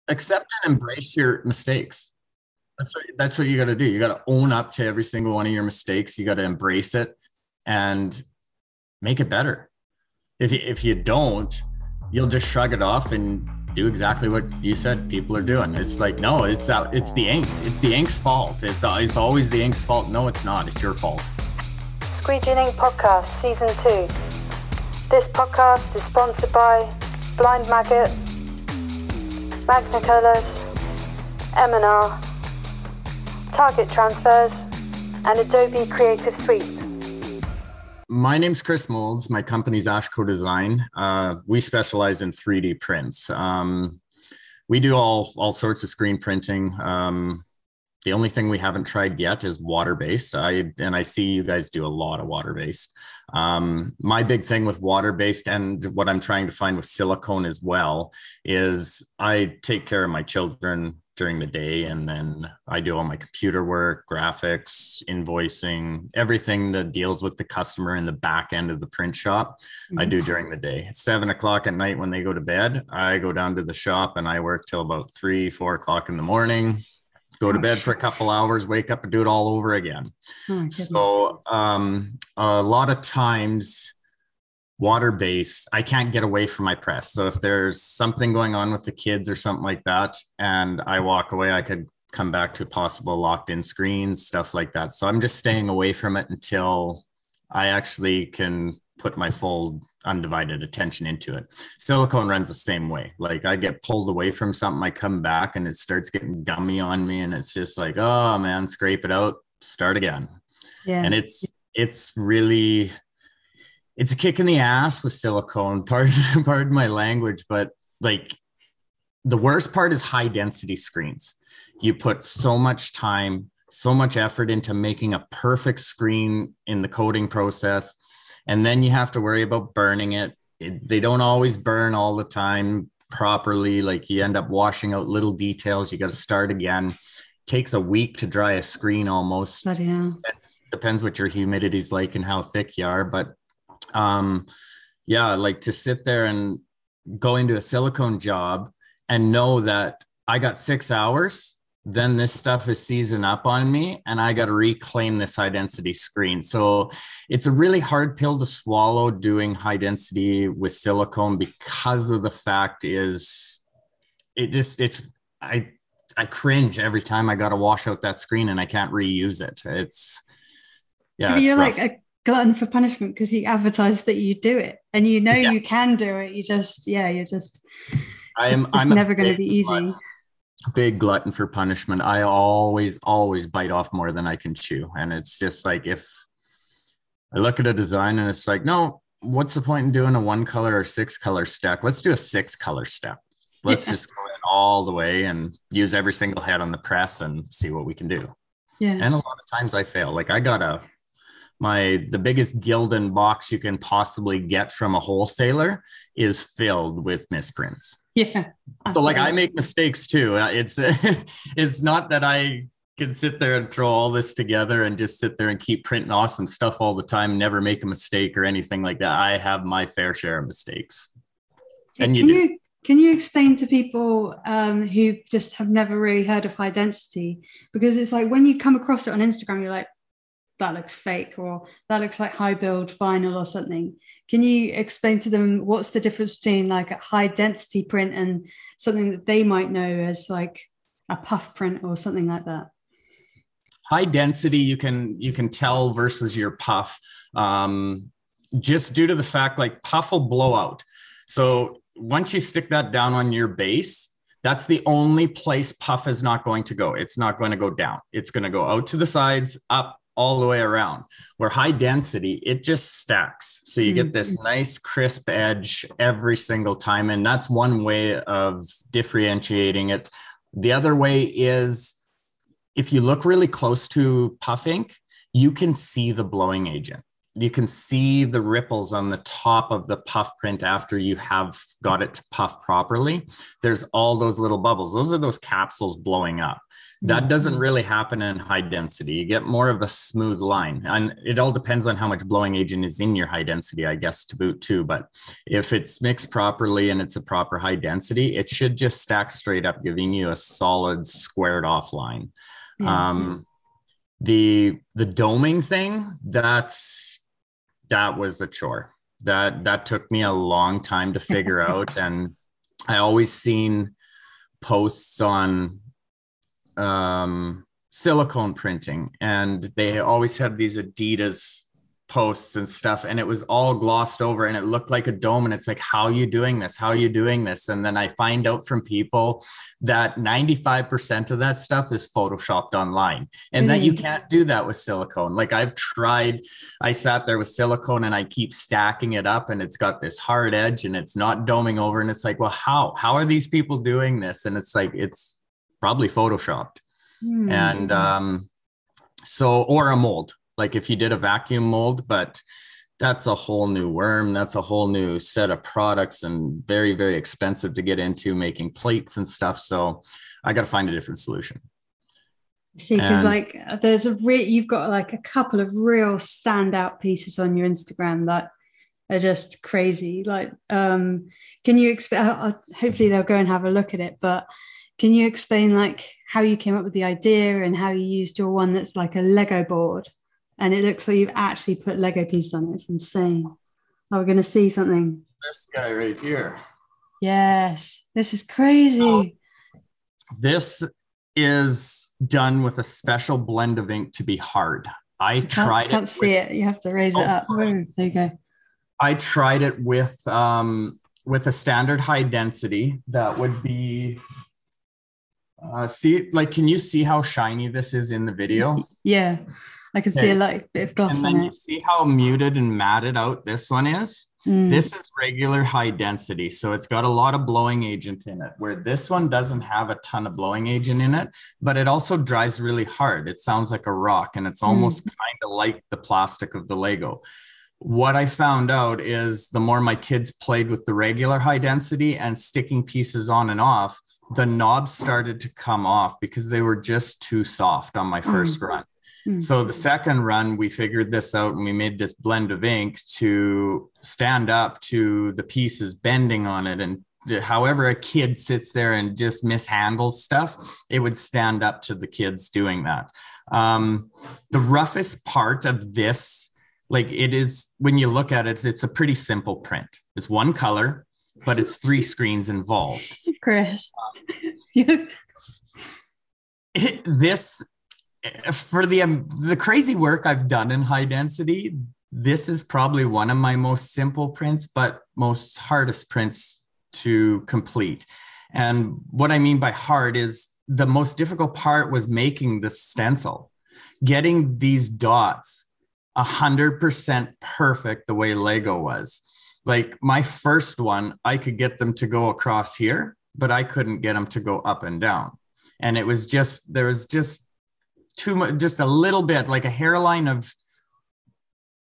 accept and embrace your mistakes. That's what you got to do. You got to own up to every single one of your mistakes. You got to embrace it and make it better. If you don't, you'll just shrug it off and do exactly what you said people are doing. It's like, no, it's the ink. It's the ink's fault. It's always the ink's fault. No, it's not. It's your fault. Squeegee Ink Podcast Season 2. This podcast is sponsored by Blind Maggot, Magna Colours, M&R, Target Transfers, and Adobe Creative Suite. My name's Chris Moulds. My company's AshCo Design. We specialize in 3D prints. We do all sorts of screen printing. The only thing we haven't tried yet is water-based. I see you guys do a lot of water-based. My big thing with water-based and what I'm trying to find with silicone as well is I take care of my children during the day, and then I do all my computer work, graphics, invoicing, everything that deals with the customer in the back end of the print shop. I do during the day. At 7 o'clock at night when they go to bed, I go down to the shop and I work till about 3-4 o'clock in the morning. Go to bed for a couple hours, wake up and do it all over again. So a lot of times water-based, I can't get away from my press. So if there's something going on with the kids or something like that, and I walk away, I could come back to possible locked in screens, stuff like that. So I'm just staying away from it until I actually can put my full undivided attention into it. Silicone runs the same way. Like I get pulled away from something, I come back and it starts getting gummy on me, and it's just like, oh man, scrape it out, start again. Yeah. And it's really, it's a kick in the ass with silicone, pardon my language, but like the worst part is high density screens. You put so much time, so much effort into making a perfect screen in the coating process. And then you have to worry about burning it. They don't always burn all the time properly. Like you end up washing out little details. You got to start again. It takes a week to dry a screen almost. But yeah. It depends what your humidity is like and how thick you are. But yeah, like to sit there and go into a silicone job and know that I got 6 hours, then this stuff is seizing up on me and I got to reclaim this high density screen. So it's a really hard pill to swallow doing high density with silicone, because of the fact is I cringe every time I got to wash out that screen and I can't reuse it. You're rough. Like a glutton for punishment because you advertise that you do it and you know you can do it. It's never going to be easy. Big glutton for punishment. I always bite off more than I can chew. And it's just like, if I look at a design and it's like, no, what's the point in doing a 1 color or 6 color stack? Let's do a 6 color stack. Let's just go in all the way and use every single head on the press and see what we can do. Yeah. And a lot of times I fail. Like I got the biggest Gildan box you can possibly get from a wholesaler is filled with misprints. Yeah. So like I make mistakes too. It's not that I can sit there and throw all this together and just sit there and keep printing awesome stuff all the time, never make a mistake or anything like that. I have my fair share of mistakes. And Can you explain to people who just have never really heard of high density? Because it's like when you come across it on Instagram, you're like, that looks fake, or that looks like high build vinyl or something. Can you explain to them what's the difference between like a high density print and something that they might know as like a puff print or something like that? High density, you can tell versus your puff, just due to the fact like puff will blow out. So once you stick that down on your base, that's the only place puff is not going to go. It's not going to go down. It's going to go out to the sides, up, all the way around. Where high density, it just stacks. So you get this nice crisp edge every single time. And that's one way of differentiating it. The other way is if you look really close to puff ink, you can see the blowing agent. you can see the ripples on the top of the puff print after you have got it to puff properly. There's all those little bubbles. Those are those capsules blowing up. That doesn't really happen in high density. You get more of a smooth line, and it all depends on how much blowing agent is in your high density, I guess, to boot too. But if it's mixed properly and it's a proper high density, it should just stack straight up, giving you a solid squared off line. The doming thing, that was a chore. That took me a long time to figure out. And I always seen posts on silicone printing, and they always had these Adidas posts and stuff, and it was all glossed over and it looked like a dome. And it's like, how are you doing this? How are you doing this? And then I find out from people that 95% of that stuff is photoshopped online, and that you can't do that with silicone. Like I've tried, I sat there with silicone and I keep stacking it up and it's got this hard edge and it's not doming over. And it's like, well, how are these people doing this? And it's like, it's probably photoshopped. And or a mold, like if you did a vacuum mold, but that's a whole new worm. That's a whole new set of products, and very, very expensive to get into, making plates and stuff. So I got to find a different solution. See, because like you've got like a couple of real standout pieces on your Instagram that are just crazy. Like, can you hopefully they'll go and have a look at it, but can you explain like how you came up with the idea and how you used your one that's like a Lego board, and it looks like you've actually put Lego pieces on it? It's insane. Oh, we're going to see something. This guy right here. Yes, this is crazy. This is done with a special blend of ink to be hard. I can't see it. You have to raise it up. There you go. I tried it with a standard high density that would be. Can you see how shiny this is in the video? Yeah, I can see a light bit of gloss and then on it. You see how muted and matted out this one is? This is regular high density, so it's got a lot of blowing agent in it, where this one doesn't have a ton of blowing agent in it, but it also dries really hard. It sounds like a rock, and it's almost kind of like the plastic of the Lego. What I found out is the more my kids played with the regular high density and sticking pieces on and off, the knobs started to come off because they were just too soft on my first run. So the second run, we figured this out, and we made this blend of ink to stand up to the pieces bending on it. And however a kid sits there and just mishandles stuff, it would stand up to the kids doing that. The roughest part of this, like it is, when you look at it, it's a pretty simple print. It's one color, but it's 3 screens involved. Chris. This, for the crazy work I've done in high density, this is probably one of my most simple prints, but most hardest prints to complete. And what I mean by hard is the most difficult part was making the stencil, getting these dots 100% perfect the way Lego was. Like my first one, I could get them to go across here, but I couldn't get them to go up and down. And it was just, there was just too much, just a little bit, like a hairline of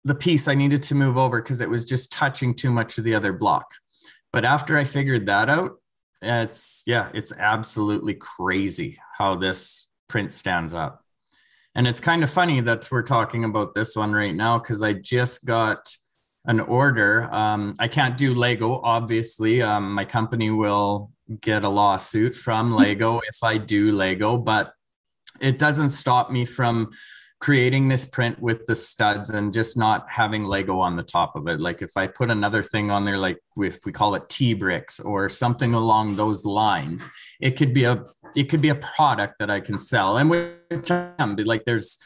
the piece I needed to move over because it was just touching too much of the other block. But after I figured that out, it's absolutely crazy how this print stands up. And it's kind of funny that we're talking about this one right now, because I just got an order. I can't do Lego, obviously. My company will get a lawsuit from Lego if I do Lego, but it doesn't stop me from creating this print with the studs and just not having Lego on the top of it. Like if I put another thing on there, like if we call it T-bricks or something along those lines, it could be a product that I can sell. And which I'm like, there's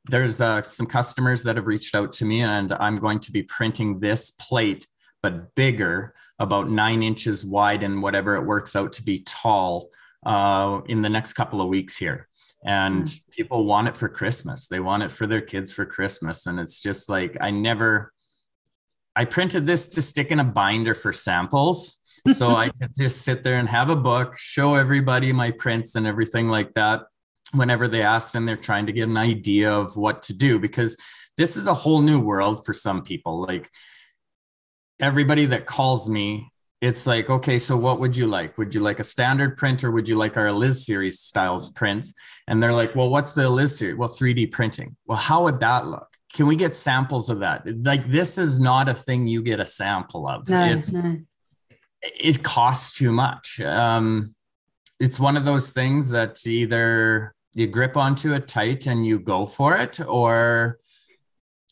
some customers that have reached out to me, and I'm going to be printing this plate, but bigger, about 9 inches wide and whatever it works out to be tall, in the next couple of weeks here. And people want it for Christmas. They want it for their kids for Christmas. And it's just like, I printed this to stick in a binder for samples. So I could just sit there and have a book, show everybody my prints and everything like that whenever they ask and they're trying to get an idea of what to do. Because this is a whole new world for some people. Like everybody that calls me, it's like, okay, so what would you like? Would you like a standard print, or would you like our Liz series styles prints? And they're like, well, what's the Liz series? Well, 3D printing. Well, how would that look? Can we get samples of that? Like, this is not a thing you get a sample of. No. It costs too much. It's one of those things that either you grip onto it tight and you go for it, or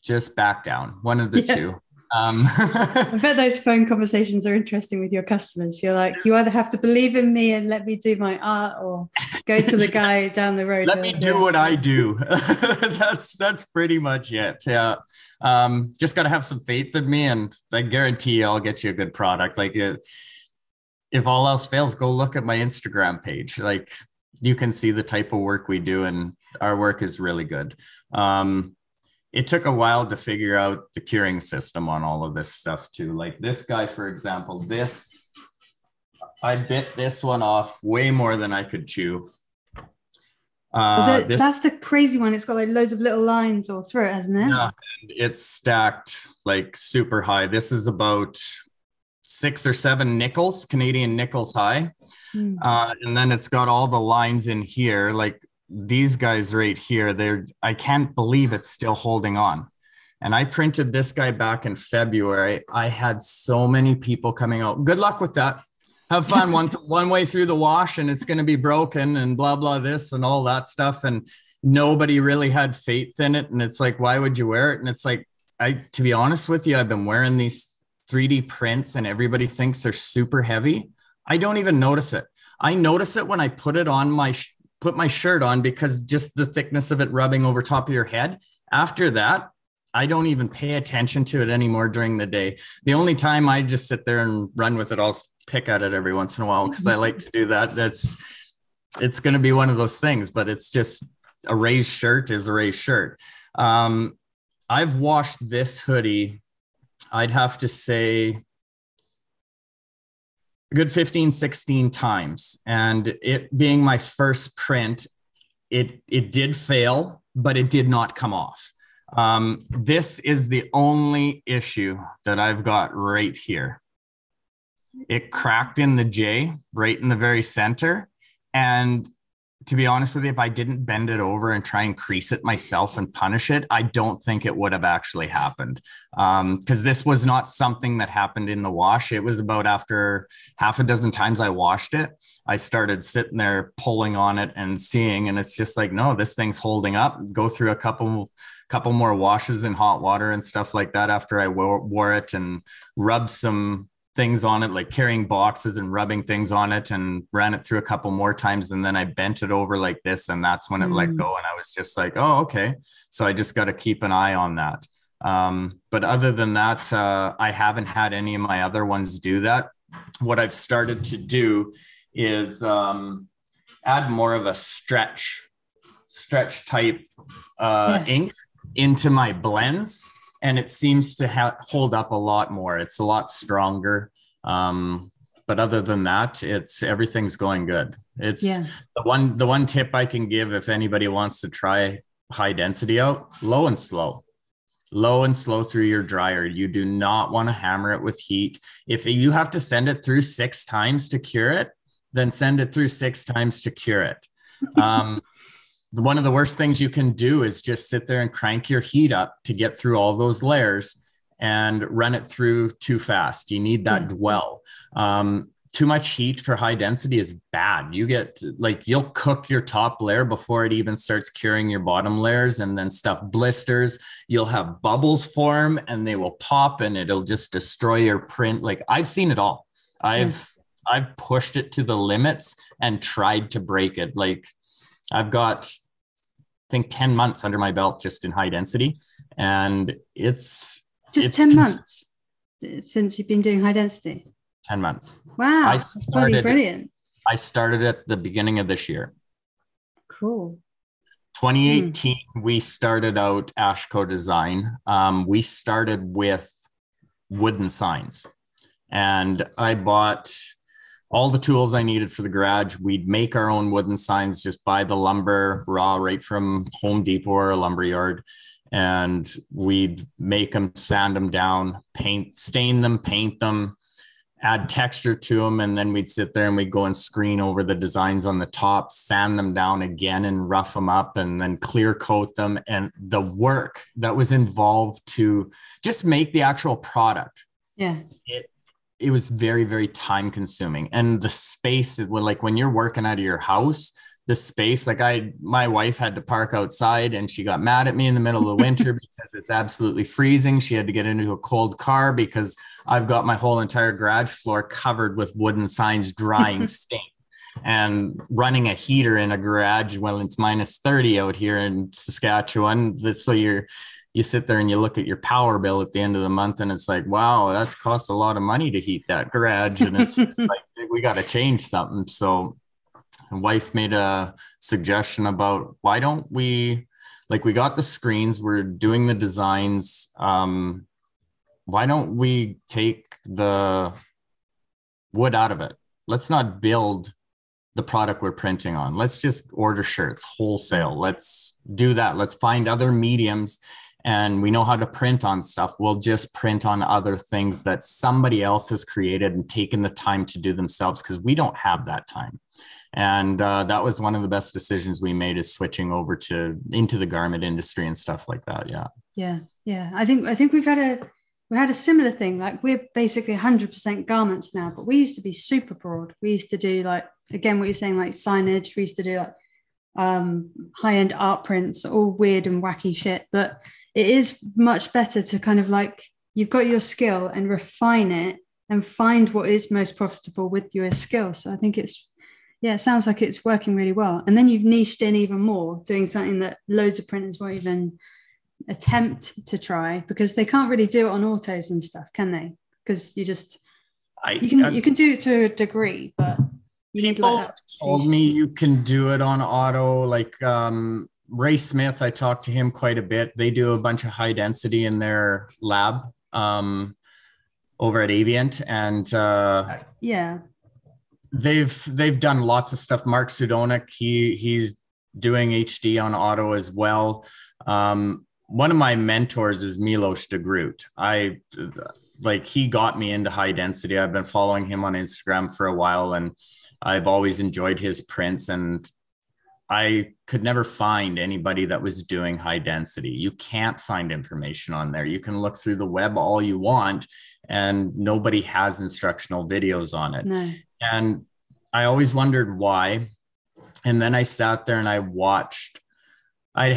just back down. One of the two. I bet those phone conversations are interesting with your customers. You're like, you either have to believe in me and let me do my art, or go to the guy down the road. Let me do what I do. That's pretty much it. Yeah. Just got to have some faith in me, and I guarantee you I'll get you a good product. Like, if all else fails, go look at my Instagram page. Like, you can see the type of work we do, and our work is really good. It took a while to figure out the curing system on all of this stuff too. Like this guy, for example, I bit this one off way more than I could chew. That's the crazy one. It's got like loads of little lines all through it, hasn't it? Yeah, and it's stacked like super high. This is about 6 or 7 nickels, Canadian nickels high. And then it's got all the lines in here, like these guys right here. I can't believe it's still holding on. And I printed this guy back in February. I had so many people coming out. Good luck with that. Have fun one way through the wash, and it's going to be broken and blah, blah, this and all that stuff. And nobody really had faith in it. And it's like, why would you wear it? And it's like, to be honest with you, I've been wearing these 3D prints and everybody thinks they're super heavy. I don't even notice it. I notice it when I put it on put my shirt on, because just the thickness of it rubbing over top of your head. After that, I don't even pay attention to it anymore during the day. The only time I just sit there and run with it, I'll pick at it every once in a while because I like to do that. It's going to be one of those things, but it's just a raised shirt is a raised shirt. I've washed this hoodie, I'd have to say, a good 15, 16 times. And it being my first print, it did fail, but it did not come off. This is the only issue that I've got right here. It cracked in the J right in the very center. And to be honest with you, if I didn't bend it over and try and crease it myself and punish it, I don't think it would have actually happened. Because this was not something that happened in the wash. It was about after half a dozen times I washed it, I started sitting there pulling on it and seeing, and it's just like, no, this thing's holding up. Go through a couple more washes in hot water and stuff like that after I wore it, and rubbed some things on it, like carrying boxes and rubbing things on it, and ran it through a couple more times. And then I bent it over like this, and that's when it let go. And I was just like, oh, okay. So I just got to keep an eye on that. But other than that, I haven't had any of my other ones do that. What I've started to do is add more of a stretch type ink into my blends. And it seems to hold up a lot more. It's a lot stronger. But other than that, everything's going good. It's the one tip I can give if anybody wants to try high density out, low and slow through your dryer. You do not want to hammer it with heat. If you have to send it through 6 times to cure it, then send it through 6 times to cure it. One of the worst things you can do is just sit there and crank your heat up to get through all those layers and run it through too fast. You need that dwell. Too much heat for high density is bad. You'll cook your top layer before it even starts curing your bottom layers, and then stuff blisters. You'll have bubbles form and they will pop, and it'll just destroy your print. Like, I've seen it all. I've pushed it to the limits and tried to break it. Like, I've got, I think, 10 months under my belt just in high density. And it's 10 months since you've been doing high density. 10 months. Wow. That's bloody brilliant. I started at the beginning of this year. Cool. 2018, we started out AshCo Design. We started with wooden signs, and I bought all the tools I needed for the garage. We'd make our own wooden signs, just buy the lumber raw right from Home Depot or a lumber yard. and we'd make them, sand them down, stain them, paint them, add texture to them. And then we'd sit there and we'd go and screen over the designs on the top, sand them down again and rough them up, and then clear coat them. And the work that was involved to just make the actual product. Yeah. It was very, very time consuming. And the space, like when you're working out of your house, the space, like my wife had to park outside and she got mad at me in the middle of the winter because it's absolutely freezing. She had to get into a cold car because I've got my whole entire garage floor covered with wooden signs drying stain, and running a heater in a garage when it's minus 30 out here in Saskatchewan. So you sit there and you look at your power bill at the end of the month and it's like, wow, that costs a lot of money to heat that garage. And it's like, we got to change something. So my wife made a suggestion about, why don't we, like, we got the screens, we're doing the designs. Why don't we take the wood out of it? Let's not build the product we're printing on. Let's just order shirts wholesale. Let's do that. Let's find other mediums. And we know how to print on stuff. We'll just print on other things that somebody else has created and taken the time to do themselves, because we don't have that time. And that was one of the best decisions we made, is switching over into the garment industry and stuff like that. Yeah. I think we had a similar thing. Like, we're basically 100% garments now, but we used to be super broad. We used to do, like, again, what you're saying, like signage. We used to do like high-end art prints, all weird and wacky shit. But it is much better to kind of, like, you've got your skill and refine it and find what is most profitable with your skill. So I think it sounds like it's working really well. And then you've niched in even more, doing something that loads of printers won't even attempt to try, because they can't really do it on autos and stuff, can they? Because you can do it to a degree, but you need, like, that told me you can do it on auto. Like Ray Smith, I talked to him quite a bit. They do a bunch of high density in their lab over at Avient, and they've done lots of stuff. Mark Sudonik, he's doing HD on auto as well. One of my mentors is Milos de Groot. He got me into high density. I've been following him on Instagram for a while, and I've always enjoyed his prints, and I could never find anybody that was doing high density. You can't find information on there. You can look through the web all you want, and nobody has instructional videos on it. No. And I always wondered why. And then I sat there and I watched, I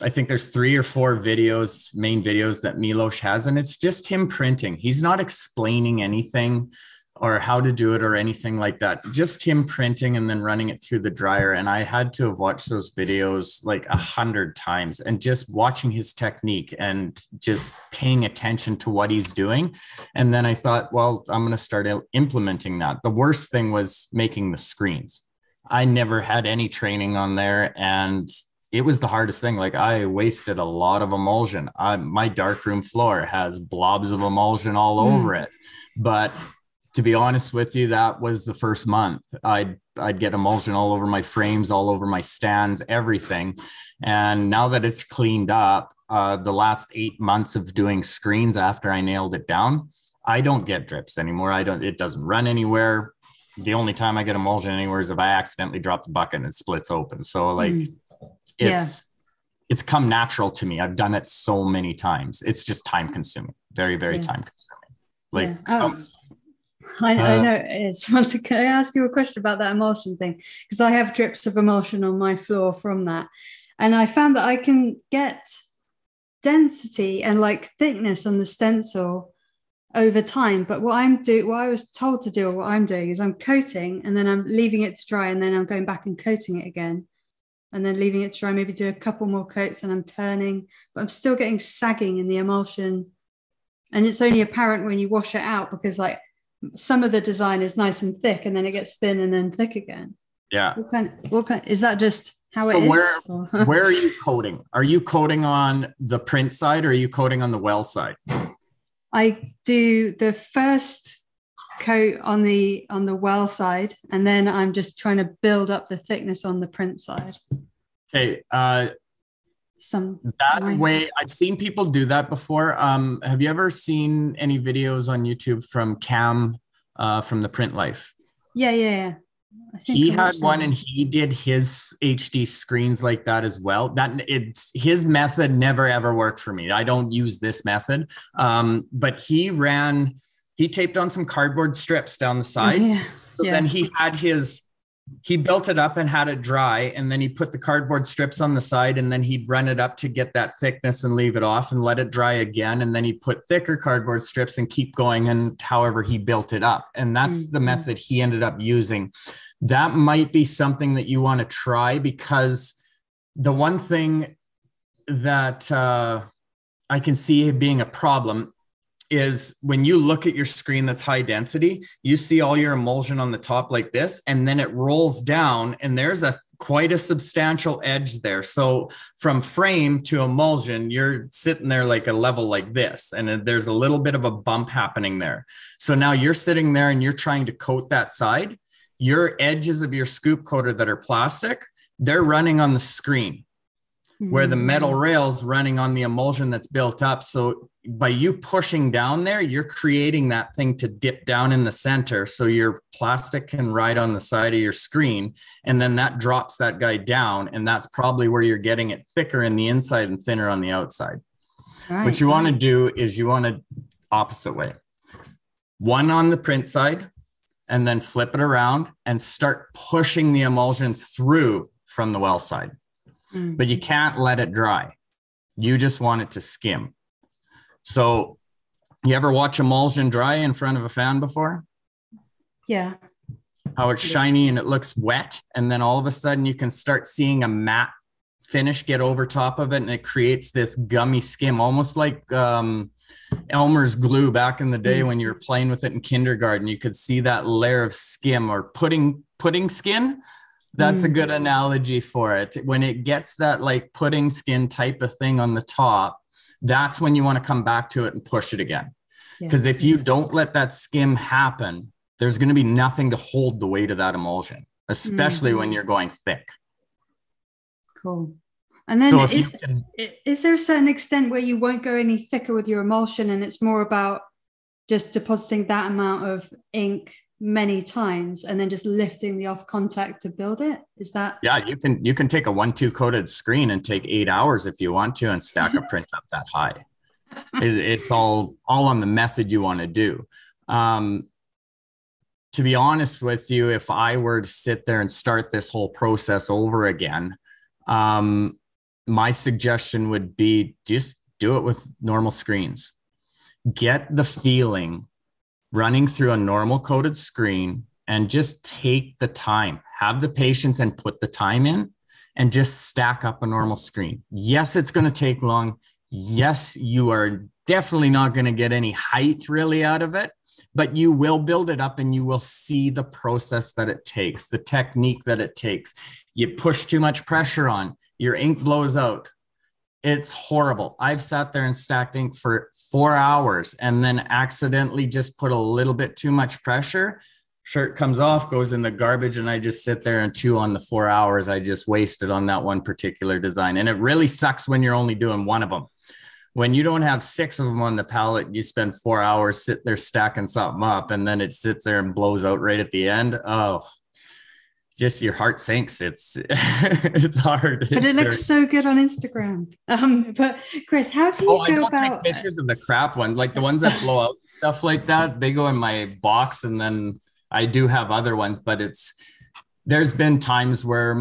think there's 3 or 4 main videos that Milos has, and it's just him printing. He's not explaining anything or how to do it or anything like that. Just him printing and then running it through the dryer. And I had to have watched those videos like 100 times, and just watching his technique and just paying attention to what he's doing. And then I thought, well, I'm going to start implementing that. The worst thing was making the screens. I never had any training on there, and it was the hardest thing. Like, I wasted a lot of emulsion. My darkroom floor has blobs of emulsion all over it. But to be honest with you, that was the first month. I'd get emulsion all over my frames, all over my stands, everything. And now that it's cleaned up, the last 8 months of doing screens after I nailed it down, I don't get drips anymore. It doesn't run anywhere. The only time I get emulsion anywhere is if I accidentally drop the bucket and it splits open. So it's come natural to me. I've done it so many times. It's just time consuming, very, very time consuming. I know it is. Can I ask you a question about that emulsion thing? Because I have drips of emulsion on my floor from that. And I found that I can get density and like thickness on the stencil over time. But what I was told to do, or what I'm doing, is I'm coating and then I'm leaving it to dry, and then I'm going back and coating it again, and then leaving it to dry, maybe do a couple more coats, and I'm turning, but I'm still getting sagging in the emulsion. And it's only apparent when you wash it out, because like some of the design is nice and thick, and then it gets thin and then thick again. Yeah. What kind is that, just how it is? Where are you coating? Are you coating on the print side, or are you coating on the well side? I do the first coat on the well side, and then I'm just trying to build up the thickness on the print side. Okay. That way, I've seen people do that before. Have you ever seen any videos on YouTube from Cam from the Print Life? Yeah. He had one and he did his HD screens like that as well. His method never ever worked for me. I don't use this method. But he taped on some cardboard strips down the side. Then he built it up and had it dry. And then he put the cardboard strips on the side and then he'd run it up to get that thickness and leave it off and let it dry again. And then he'd put thicker cardboard strips and keep going. And however he built it up. And that's the method he ended up using. That might be something that you want to try, because the one thing that I can see being a problem is when you look at your screen that's high density, you see all your emulsion on the top like this, and then it rolls down and there's quite a substantial edge there. So from frame to emulsion, you're sitting there like a level like this, and there's a little bit of a bump happening there. So now you're sitting there and you're trying to coat that side. Your edges of your scoop coater that are plastic, they're running on the screen, where the metal rail's running on the emulsion that's built up. So by you pushing down there, you're creating that thing to dip down in the center. So your plastic can ride on the side of your screen, and then that drops that guy down. And that's probably where you're getting it thicker in the inside and thinner on the outside. Right. What you want to do is you want to opposite way. One on the print side, and then flip it around and start pushing the emulsion through from the well side. But you can't let it dry. You just want it to skim. So you ever watch emulsion dry in front of a fan before? Yeah. How it's shiny and it looks wet. And then all of a sudden you can start seeing a matte finish get over top of it. And it creates this gummy skim, almost like Elmer's glue back in the day when you were playing with it in kindergarten. You could see that layer of skim, or pudding skin. That's a good analogy for it. When it gets that like pudding skin type of thing on the top, that's when you want to come back to it and push it again. Because if you don't let that skim happen, there's going to be nothing to hold the weight of that emulsion, especially when you're going thick. Cool. And then is there a certain extent where you won't go any thicker with your emulsion, and it's more about just depositing that amount of ink many times and then just lifting the off contact to build it? Is that? Yeah, you can take a 1-2 coated screen and take 8 hours if you want to and stack a print up that high. It's all on the method you want to do. To be honest with you, if I were to sit there and start this whole process over again, my suggestion would be just do it with normal screens. Get the feeling running through a normal coated screen and just take the time, have the patience and put the time in and just stack up a normal screen. Yes, it's going to take long. Yes, you are definitely not going to get any height really out of it, but you will build it up and you will see the process that it takes, the technique that it takes. You push too much pressure on, your ink blows out. It's horrible. I've sat there and stacked ink for 4 hours and then accidentally just put a little bit too much pressure. Shirt comes off, goes in the garbage, and I just sit there and chew on the 4 hours I just wasted on that one particular design. And it really sucks when you're only doing one of them. When you don't have 6 of them on the palette, you spend 4 hours sitting there stacking something up, and then it sits there and blows out right at the end. Oh, just your heart sinks. It's hard. But it looks so good on Instagram. But Chris, how do you go about? I don't take pictures of the crap one, like the ones that blow out, stuff like that. They go in my box, and then I do have other ones. But there's been times where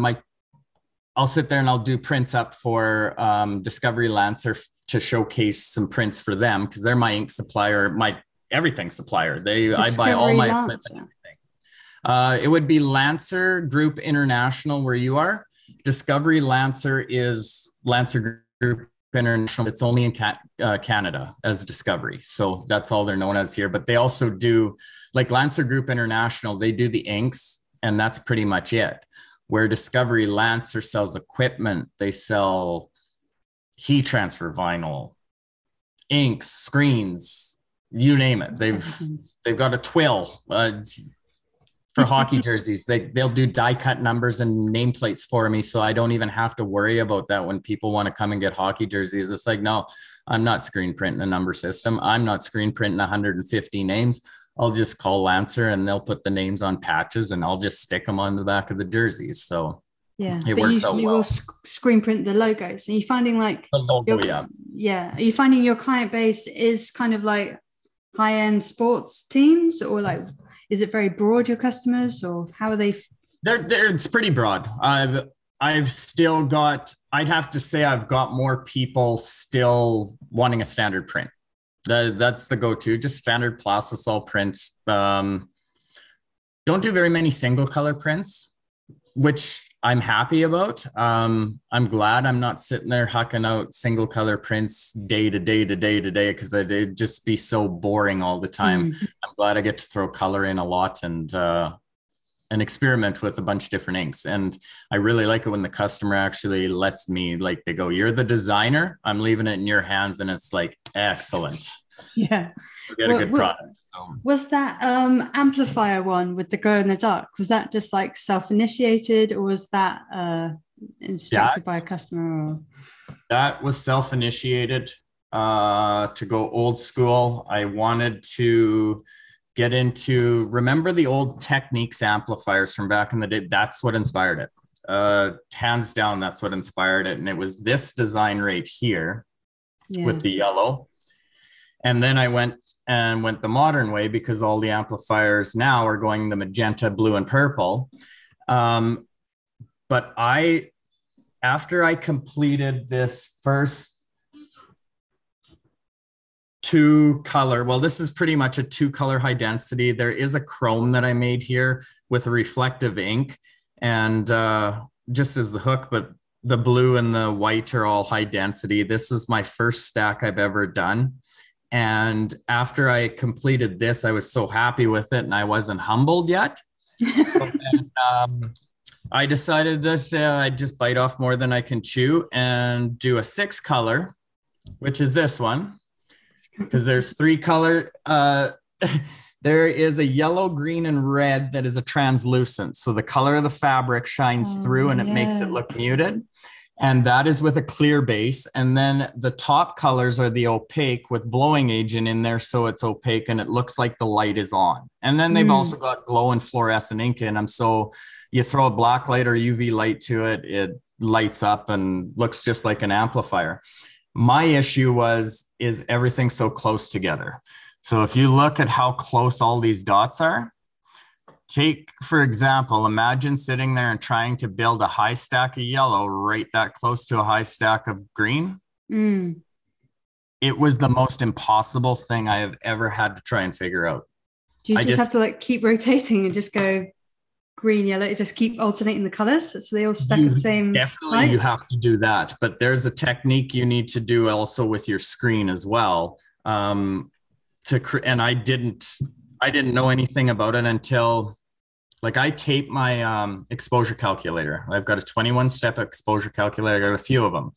I'll sit there and I'll do prints up for Discovery Lancer to showcase some prints for them, because they're my ink supplier, my everything supplier. I buy all my equipment. It would be Lancer Group International where you are. Discovery Lancer is Lancer Group International. It's only in Canada as Discovery. So that's all they're known as here. But they also do, like Lancer Group International, they do the inks, and that's pretty much it. Where Discovery Lancer sells equipment, they sell heat transfer vinyl, inks, screens, you name it. They've got a twill. for hockey jerseys. They'll do die cut numbers and nameplates for me. So I don't even have to worry about that when people want to come and get hockey jerseys. It's like, no, I'm not screen printing a number system. I'm not screen printing 150 names. I'll just call Lancer and they'll put the names on patches and I'll just stick them on the back of the jerseys. So yeah, it works out well. You will screen print the logos. Are you finding like the logo? Yeah. Are you finding your client base is kind of like high-end sports teams, or like is it very broad, your customers, or how are they? It's pretty broad. I've still got, I'd have to say I've got more people still wanting a standard print. That's the go-to, just standard plastisol print. Don't do very many single color prints, which I'm happy about. I'm glad I'm not sitting there hucking out single color prints day to day because it'd just be so boring all the time. I'm glad I get to throw color in a lot and experiment with a bunch of different inks. And I really like it when the customer actually lets me, like, they go, "You're the designer, I'm leaving it in your hands." And it's like, excellent. Yeah. You get a good product. So. Was that amplifier one with the glow in the dark, was that just like self-initiated, or was that instructed by a customer? Or? That was self-initiated to go old school. I wanted to get into, remember the old Techniques amplifiers from back in the day? That's what inspired it. Hands down, that's what inspired it. And it was this design right here with the yellow. And then I went the modern way because all the amplifiers now are going the magenta, blue, and purple. But after I completed this first two color, well, this is pretty much a 2-color high density. There is a chrome that I made here with a reflective ink and just as the hook, but the blue and the white are all high density. This was my first stack I've ever done. And after I completed this, I was so happy with it and I wasn't humbled yet. So then, I decided that I'd just bite off more than I can chew and do a 6-color, which is this one. Because there's 3 color. There is a yellow, green, and red that is a translucent. So the color of the fabric shines through and it makes it look muted. And that is with a clear base. And then the top colors are the opaque with blowing agent in there. So it's opaque and it looks like the light is on. And then they've also got glow and fluorescent ink in them. So you throw a black light or UV light to it, it lights up and looks just like an amplifier. My issue is everything so close together. So if you look at how close all these dots are, take, for example, imagine sitting there and trying to build a high stack of yellow right that close to a high stack of green. It was the most impossible thing I have ever had to try and figure out. Do you just have to like keep rotating and just go green, yellow, just keep alternating the colors so they all stack at the same definitely height? You have to do that, but there's a technique you need to do also with your screen as well. And I didn't know anything about it until, like, I tape my exposure calculator. I've got a 21-step exposure calculator. I got a few of them.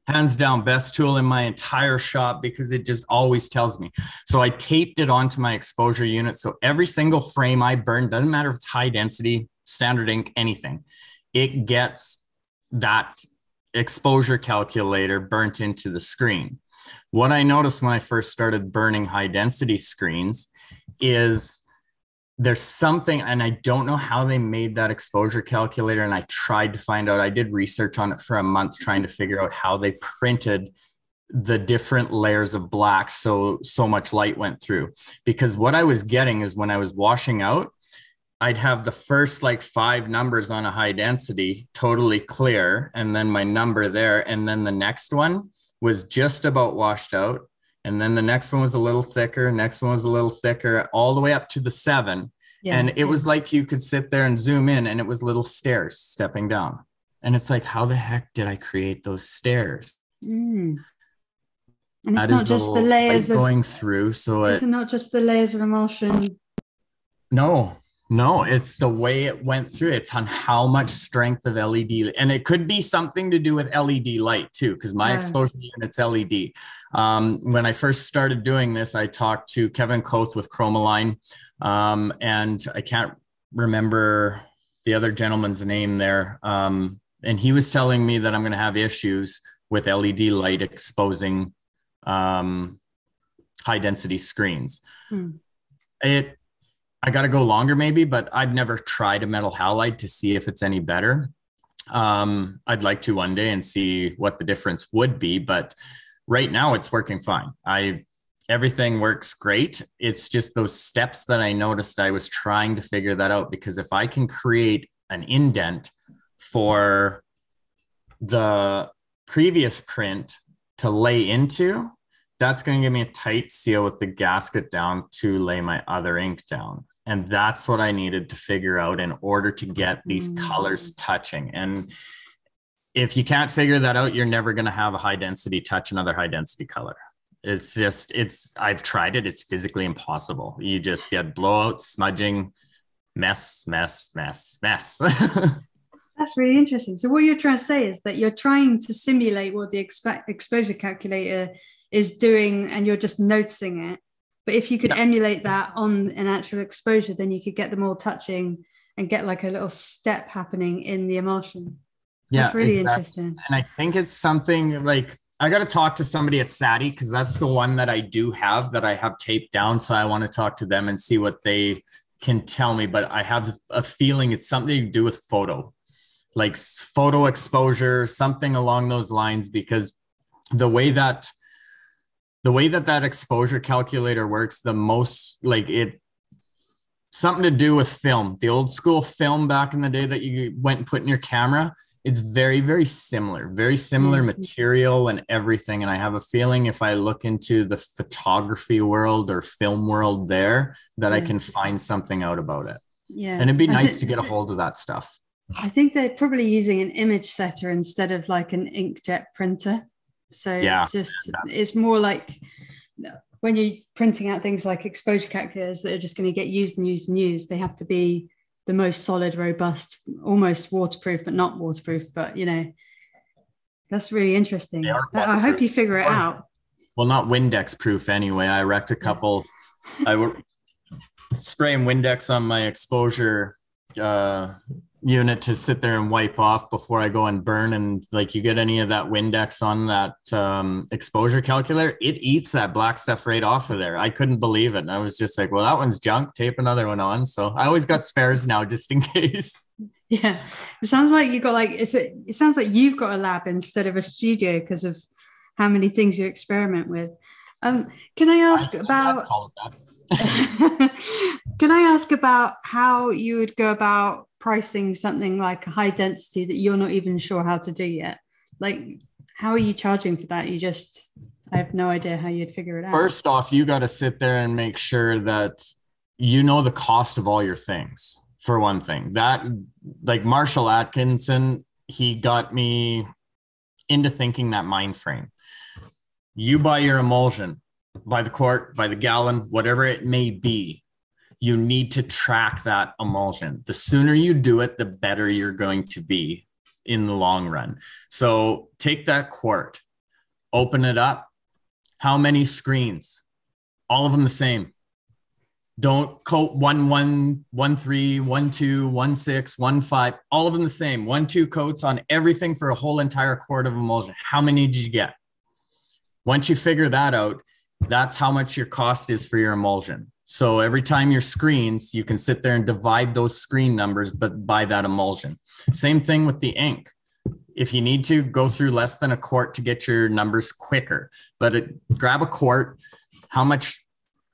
Hands down, best tool in my entire shop because it just always tells me. So I taped it onto my exposure unit. So every single frame I burn, doesn't matter if it's high density, standard ink, anything, it gets that exposure calculator burnt into the screen. What I noticed when I first started burning high density screens is there's something, and I don't know how they made that exposure calculator. And I tried to find out, I did research on it for a month, trying to figure out how they printed the different layers of black. So much light went through, because what I was getting is when I was washing out, I'd have the first like 5 numbers on a high density, totally clear. And then my number there. And then the next one was just about washed out. And then the next one was a little thicker. Next one was a little thicker, all the way up to the 7. And it was like you could sit there and zoom in and it was little stairs stepping down. And it's like, how the heck did I create those stairs? And it's not just the layers of going through. So it's not just the layers of emulsion. No, No, it's the way it went through. It's on how much strength of LED, and it could be something to do with LED light too, because my exposure unit's LED. When I first started doing this, I talked to Kevin Coates with Chromaline, and I can't remember the other gentleman's name there. And he was telling me that I'm going to have issues with LED light exposing high density screens. I got to go longer maybe, but I've never tried a metal halide to see if it's any better. I'd like to one day and see what the difference would be, but right now it's working fine. Everything works great. It's just those steps that I noticed I was trying to figure that out, because if I can create an indent for the previous print to lay into, that's going to give me a tight seal with the gasket down to lay my other ink down. And that's what I needed to figure out in order to get these colors touching. And if you can't figure that out, you're never going to have a high density touch another high density color. I've tried it. It's physically impossible. You just get blowout, smudging, mess. That's really interesting. So what you're trying to say is that you're trying to simulate what the exposure calculator is doing, and you're just noticing it. But if you could emulate that on an actual exposure, then you could get them all touching and get like a little step happening in the emulsion. That's really interesting. And I think it's something like, I got to talk to somebody at SATI, because that's the one that I do have, that I have taped down. So I want to talk to them and see what they can tell me. But I have a feeling it's something to do with photo, like photo exposure, something along those lines, because the way that exposure calculator works, the most like it, something to do with film, the old school film back in the day that you went and put in your camera. It's very, very similar material and everything. And I have a feeling if I look into the photography world or film world there, that I can find something out about it. Yeah. And it'd be nice to get a hold of that stuff. I think they're probably using an image setter instead of like an inkjet printer. So it's more like when you're printing out things like exposure calculators that are just going to get used and used and used, they have to be the most solid, robust, almost waterproof, but not waterproof. But, you know, that's really interesting. I hope you figure it out. Well, not Windex proof anyway. I wrecked a couple. I were spraying Windex on my exposure unit to sit there and wipe off before I go and burn. And like, you get any of that Windex on that exposure calculator, it eats that black stuff right off of there. I couldn't believe it. And I was just like, well, that one's junk, tape another one on. So I always got spares now just in case. Yeah. It sounds like you got like, it sounds like you've got a lab instead of a studio because of how many things you experiment with. Can I ask about, can I ask about how you would go about pricing something like a high density that you're not even sure how to do yet? Like, how are you charging for that? I have no idea how you'd figure it out. First off, you got to sit there and make sure that you know the cost of all your things, for one thing. That, like Marshall Atkinson, he got me into thinking that mind frame. You buy your emulsion by the quart, by the gallon, whatever it may be. You need to track that emulsion. The sooner you do it, the better you're going to be in the long run. So take that quart, open it up. How many screens? All of them the same. Don't coat 1, 1, 1, 3, 1, 2, 1, 6, 1, 5, all of them the same. 1, 2 coats on everything for a whole entire quart of emulsion. How many did you get? Once you figure that out, that's how much your cost is for your emulsion. So every time your screens, you can sit there and divide those screen numbers, but by that emulsion. Same thing with the ink. If you need to, go through less than a quart to get your numbers quicker. But grab a quart. How much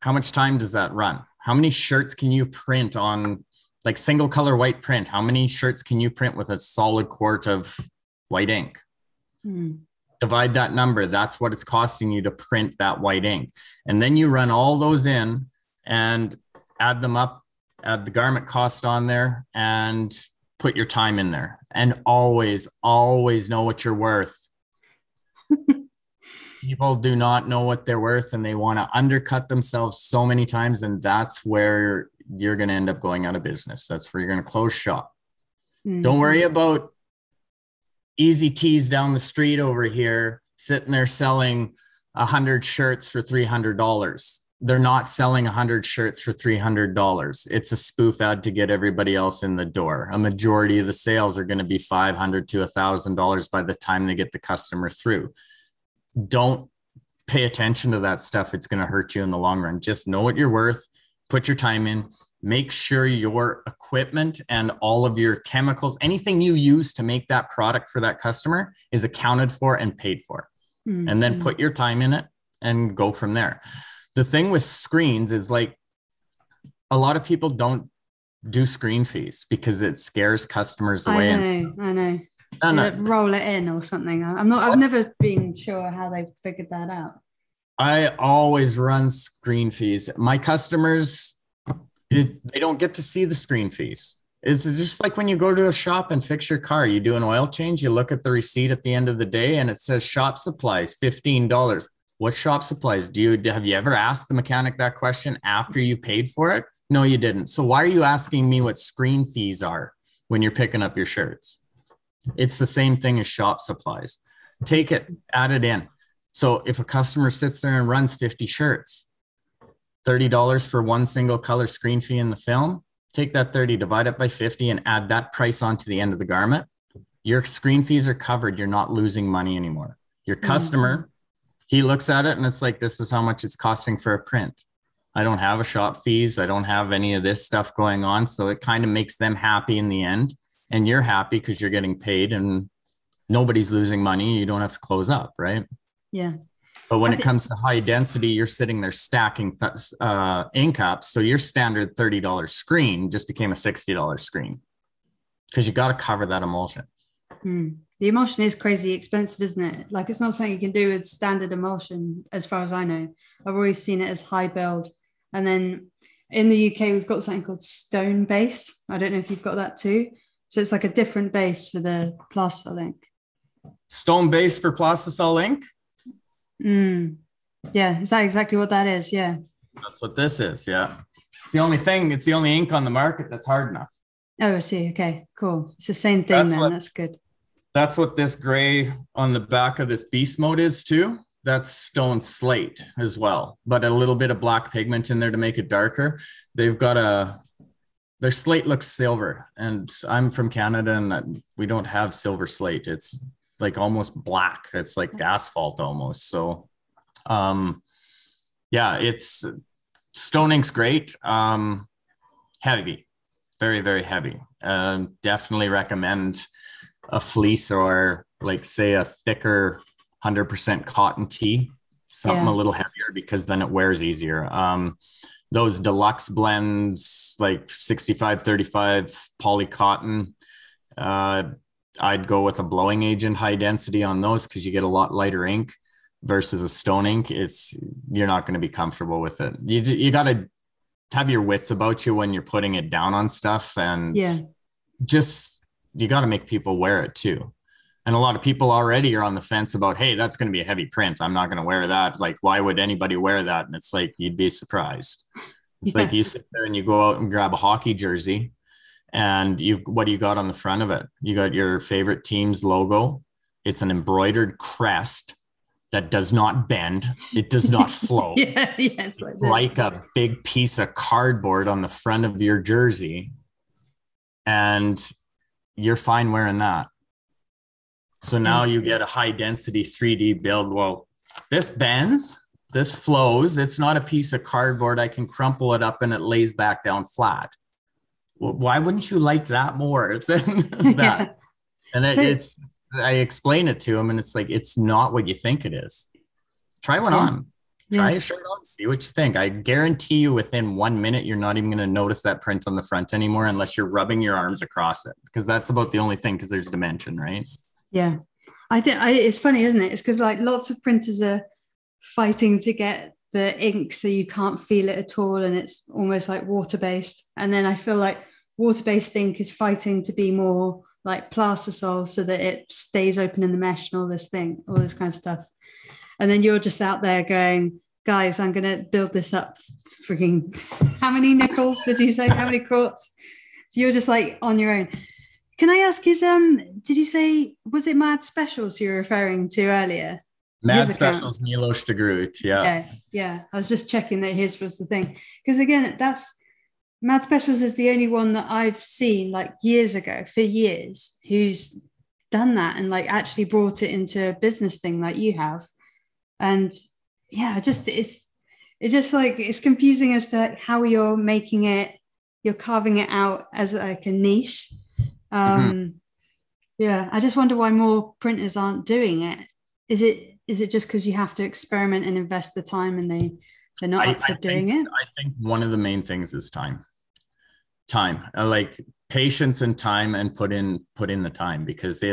time does that run? How many shirts can you print on, like single color white print? How many shirts can you print with a solid quart of white ink? Divide that number. That's what it's costing you to print that white ink. And then you run all those in and add them up, add the garment cost on there, and put your time in there. And always know what you're worth. People do not know what they're worth, and they want to undercut themselves so many times. And that's where you're going to end up going out of business. That's where you're going to close shop. Mm-hmm. Don't worry about Easy Tees down the street over here sitting there selling 100 shirts for $300. They're not selling 100 shirts for $300. It's a spoof ad to get everybody else in the door. A majority of the sales are going to be $500 to $1,000 by the time they get the customer through. Don't pay attention to that stuff. It's going to hurt you in the long run. Just know what you're worth. Put your time in. Make sure your equipment and all of your chemicals, anything you use to make that product for that customer, is accounted for and paid for. Mm-hmm. And then put your time in it and go from there. The thing with screens is, like, a lot of people don't do screen fees because it scares customers away. I know. Roll it in or something. I've never been sure how they figured that out. I always run screen fees. My customers, they don't get to see the screen fees. It's just like when you go to a shop and fix your car, you do an oil change, you look at the receipt at the end of the day and it says shop supplies, $15. What shop supplies? Have you ever asked the mechanic that question after you paid for it? No, you didn't. So why are you asking me what screen fees are when you're picking up your shirts? It's the same thing as shop supplies. Take it, add it in. So if a customer sits there and runs 50 shirts, $30 for one single color screen fee in the film, take that 30, divide it by 50 and add that price onto the end of the garment. Your screen fees are covered. You're not losing money anymore. Your customer, he looks at it and it's like, this is how much it's costing for a print. I don't have a shop fees. I don't have any of this stuff going on. So it kind of makes them happy in the end. And you're happy because you're getting paid and nobody's losing money. You don't have to close up, right? Yeah. But when it comes to high density, you're sitting there stacking ink up. So your standard $30 screen just became a $60 screen because you got to cover that emulsion. The emulsion is crazy expensive, isn't it? Like, it's not something you can do with standard emulsion, as far as I know. I've always seen it as high build. And then in the UK, we've got something called stone base. I don't know if you've got that too. So it's like a different base for the plastisol ink. Stone base for plastisol ink? Yeah, is that exactly what that is? Yeah. That's what this is, yeah. It's the only thing, it's the only ink on the market that's hard enough. Oh, I see. Okay, cool. It's the same thing that's good. That's what this gray on the back of this beast mode is too. That's stone slate as well, but a little bit of black pigment in there to make it darker. They've got their slate looks silver, and I'm from Canada and we don't have silver slate. It's like almost black. It's like asphalt almost. So yeah, it's stone ink's great. Heavy, very, very heavy. Definitely recommend a fleece or, like, say, a thicker 100% cotton tee, something a little heavier, because then it wears easier. Those deluxe blends, like 65-35 poly cotton, I'd go with a blowing agent high density on those because you get a lot lighter ink versus a stone ink. You're not going to be comfortable with it. You got to have your wits about you when you're putting it down on stuff, and you got to make people wear it too. And a lot of people already are on the fence about, hey, that's going to be a heavy print. I'm not going to wear that. Like, why would anybody wear that? And it's like, you'd be surprised. It's like you sit there and you go out and grab a hockey jersey, and what do you got on the front of it? You got your favorite team's logo. It's an embroidered crest that does not bend. It does not flow. It's like a big piece of cardboard on the front of your jersey. And you're fine wearing that. So now you get a high density 3D build. Well, this bends, this flows. It's not a piece of cardboard. I can crumple it up and it lays back down flat. Well, why wouldn't you like that more than that? And I explain it to him, and it's like, it's not what you think it is. Try one on. Try a shirt on, see what you think. I guarantee you within 1 minute, you're not even going to notice that print on the front anymore unless you're rubbing your arms across it, because that's about the only thing, because there's dimension, right? Yeah. I think it's funny, isn't it? It's because, like, lots of printers are fighting to get the ink so you can't feel it at all, and it's almost like water-based. And then I feel like water-based ink is fighting to be more like plastisol so that it stays open in the mesh and all this kind of stuff. And then you're just out there going, guys, I'm going to build this up. Freaking, how many nickels did you say? How many quarts? So you're just like on your own. Can I ask, did you say, was it Mad Specials you were referring to earlier? Mad Specials, Milos de Groot, yeah. Yeah. I was just checking that his was the thing. Because again, Mad Specials is the only one that I've seen like years ago, for years, who's done that and like actually brought it into a business thing like you have. And yeah, it's just like, it's confusing as to how you're making it, you're carving it out as like a niche. Yeah, I just wonder why more printers aren't doing it. Is it just because you have to experiment and invest the time and they're not up for doing it? I think one of the main things is time, like patience and time, and put in the time, because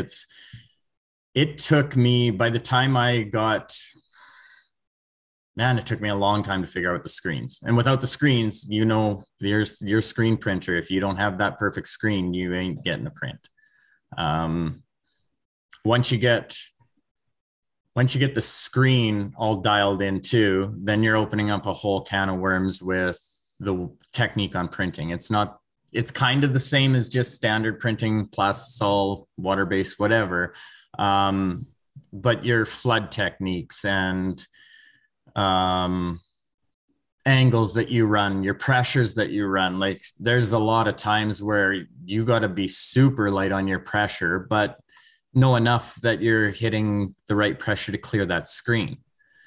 it took me, by the time I got, it took me a long time to figure out the screens. And without the screens, there's your screen printer. If you don't have that perfect screen, you ain't getting a print. Once you get the screen all dialed in too, then you're opening up a whole can of worms with the technique on printing. It's kind of the same as just standard printing, plastisol, water-based, whatever. But your flood techniques and angles that you run, your pressures that you run, like there's a lot of times where you got to be super light on your pressure, but know enough that you're hitting the right pressure to clear that screen.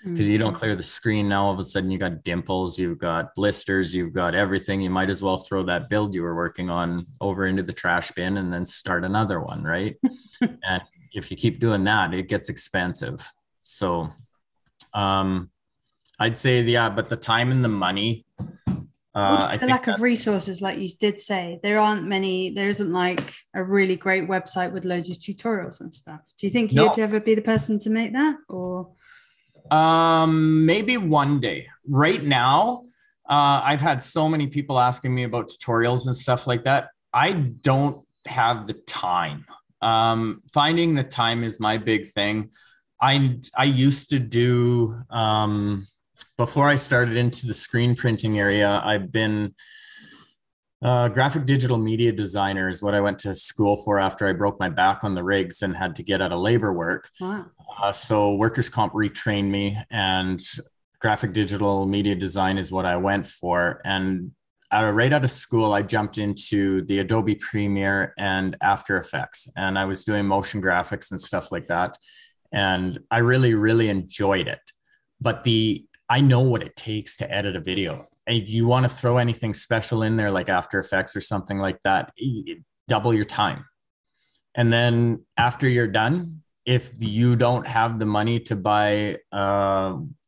Because you don't clear the screen, now all of a sudden you got dimples, you've got blisters, you've got everything. You might as well throw that build you were working on over into the trash bin and then start another one, right? And if you keep doing that, it gets expensive. So I'd say, but the time and the money. Also, the lack of resources, like you did say, there isn't like a really great website with loads of tutorials and stuff. Do you think you'd ever be the person to make that, or? Maybe one day. Right now, I've had so many people asking me about tutorials and stuff like that. I don't have the time. Finding the time is my big thing. I used to do, before I started into the screen printing area, I've been graphic digital media designer is what I went to school for after I broke my back on the rigs and had to get out of labor work. Wow. So workers' comp retrained me, and graphic digital media design is what I went for. And right out of school, I jumped into the Adobe Premiere and After Effects, and I was doing motion graphics and stuff like that. And I really, really enjoyed it. But I know what it takes to edit a video. If you want to throw anything special in there, like After Effects or something like that, double your time. And then after you're done, if you don't have the money to buy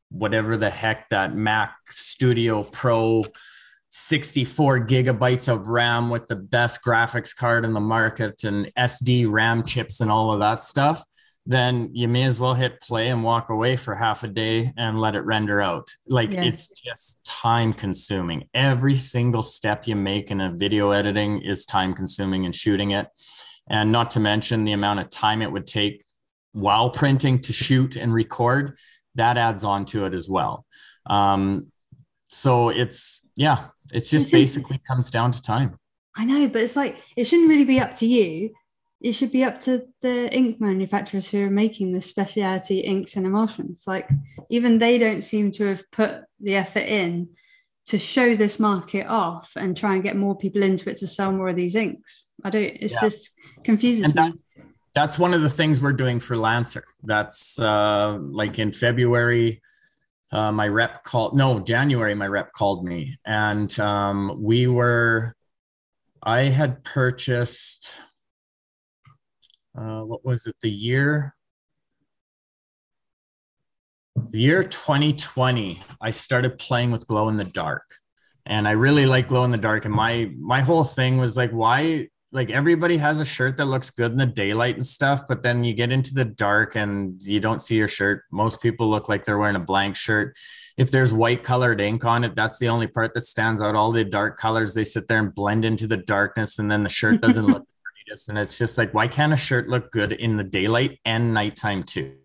whatever the heck that Mac Studio Pro 64 gigabytes of RAM with the best graphics card in the market and SD RAM chips and all of that stuff, then you may as well hit play and walk away for half a day and let it render out. It's just time consuming. Every single step you make in a video editing is time consuming and shooting it. And not to mention the amount of time it would take while printing to shoot and record, that adds on to it as well. So it's just basically comes down to time. I know, but it's like, it shouldn't really be up to you. It should be up to the ink manufacturers who are making the specialty inks and emulsions. Like, even they don't seem to have put the effort in to show this market off and try and get more people into it to sell more of these inks. Just confuses me. That's one of the things we're doing for Lancer. That's like in February, January, my rep called me, and I had purchased, what was it? The year 2020, I started playing with glow in the dark, and I really like glow in the dark. And my whole thing was like, why? Like, everybody has a shirt that looks good in the daylight and stuff, but then you get into the dark and you don't see your shirt. Most people look like they're wearing a blank shirt. If there's white colored ink on it, that's the only part that stands out. All the dark colors, they sit there and blend into the darkness, and then the shirt doesn't look the greatest. And it's just like, why can't a shirt look good in the daylight and nighttime too?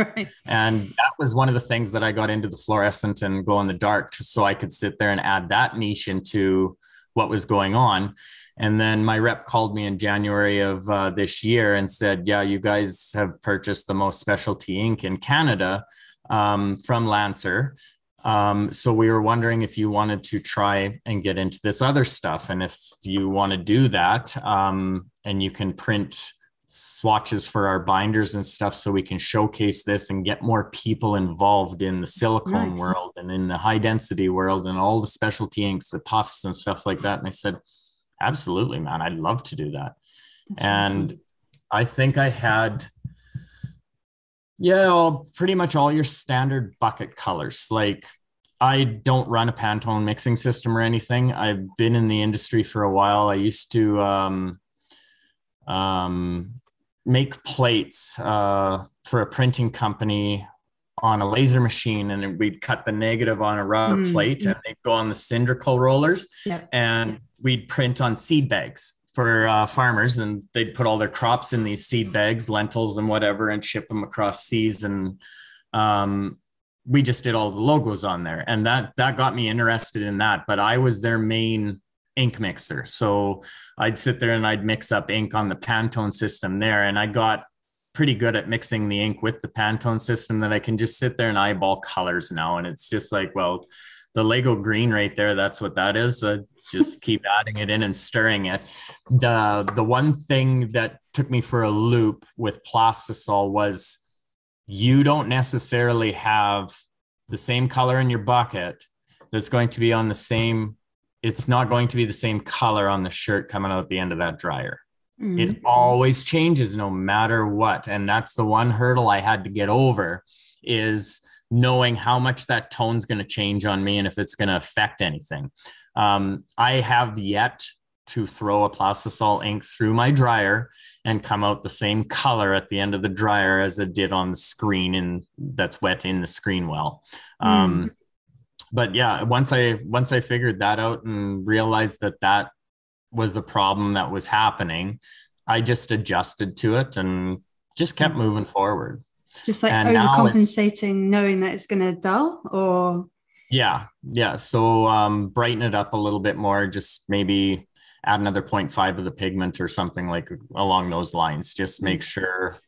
Right. And that was one of the things that I got into the fluorescent and glow in the dark, so I could sit there and add that niche into what was going on. And then my rep called me in January of this year and said, yeah, you guys have purchased the most specialty ink in Canada from Lancer. So we were wondering if you wanted to try and get into this other stuff. And if you want to do that, and you can print swatches for our binders and stuff, so we can showcase this and get more people involved in the silicone world and in the high density world and all the specialty inks, the puffs and stuff like that. And I said, absolutely, man, I'd love to do that. And I think I had, pretty much all your standard bucket colors. Like, I don't run a Pantone mixing system or anything. I've been in the industry for a while. I used to make plates for a printing company on a laser machine, and we'd cut the negative on a rubber plate, and they'd go on the cylindrical rollers, and we'd print on seed bags for farmers, and they'd put all their crops in these seed bags, lentils and whatever, and ship them across seas. And we just did all the logos on there, and that got me interested in that. But I was their main ink mixer, so I'd sit there and I'd mix up ink on the Pantone system there, and I got pretty good at mixing the ink with the Pantone system that I can just sit there and eyeball colors now. And it's just like, well, the Lego green right there, that's what that is. Just keep adding it in and stirring it. The one thing that took me for a loop with Plastisol was, you don't necessarily have the same color in your bucket that's going to be on the same, it's not going to be the same color on the shirt coming out at the end of that dryer. It always changes no matter what. And that's the one hurdle I had to get over, is knowing how much that tone's going to change on me and if it's going to affect anything. I have yet to throw a Plastisol ink through my dryer and come out the same color at the end of the dryer as it did on the screen, and that's wet in the screen well. But yeah, once I figured that out and realized that was the problem that was happening, I just adjusted to it and just kept moving forward. Just like overcompensating, knowing that it's going to dull, or? Yeah. So brighten it up a little bit more, just maybe add another 0.5 of the pigment or something like along those lines. Just make sure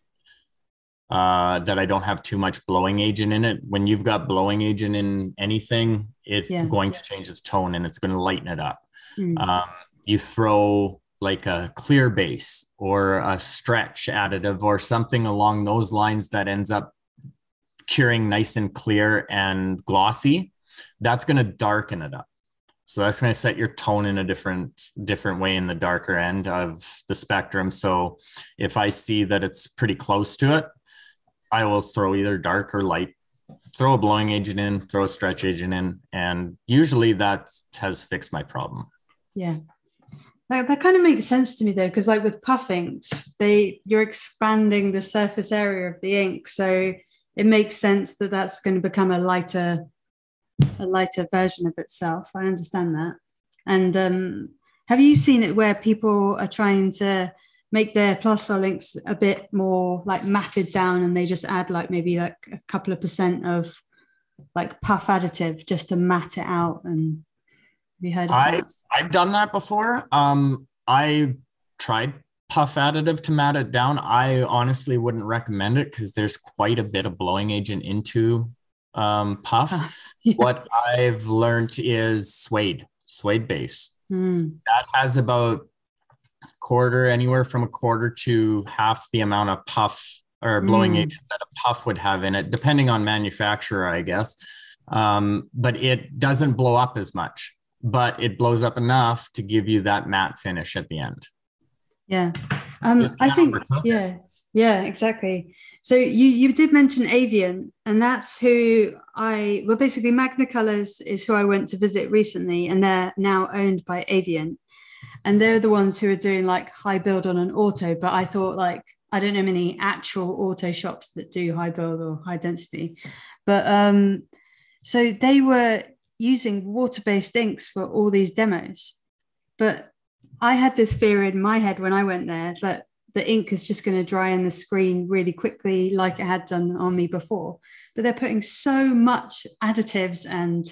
that I don't have too much blowing agent in it. When you've got blowing agent in anything, it's going to change its tone and it's going to lighten it up. You throw like a clear base or a stretch additive or something along those lines that ends up curing nice and clear and glossy, that's going to darken it up. So that's going to set your tone in a different way in the darker end of the spectrum. So if I see that it's pretty close to it, I will throw either dark or light, throw a blowing agent in, throw a stretch agent in, and usually that has fixed my problem. Yeah. That kind of makes sense to me though, because like with puff inks, you're expanding the surface area of the ink, so it makes sense that that's going to become a lighter version of itself. I understand that. And have you seen it where people are trying to make their Plastisol inks a bit more like matted down, and they just add like maybe like a couple of % of like puff additive just to matte it out? And have you heard of that? I've done that before. I tried puff additive to matte it down. I honestly wouldn't recommend it because there's quite a bit of blowing agent into puff. What I've learned is suede base. That has about anywhere from a quarter to half the amount of puff or blowing agent that a puff would have in it, depending on manufacturer, I guess. But it doesn't blow up as much, but it blows up enough to give you that matte finish at the end. Yeah. I think, yeah, exactly. So you did mention Avian, and that's who basically Magna Colours is who I went to visit recently, and they're now owned by Avian. And they're the ones who are doing like high build on an auto. But I thought, like, I don't know many actual auto shops that do high build or high density. But so they were using water-based inks for all these demos. But I had this fear in my head when I went there that the ink is just going to dry in the screen really quickly like it had done on me before. But they're putting so much additives and,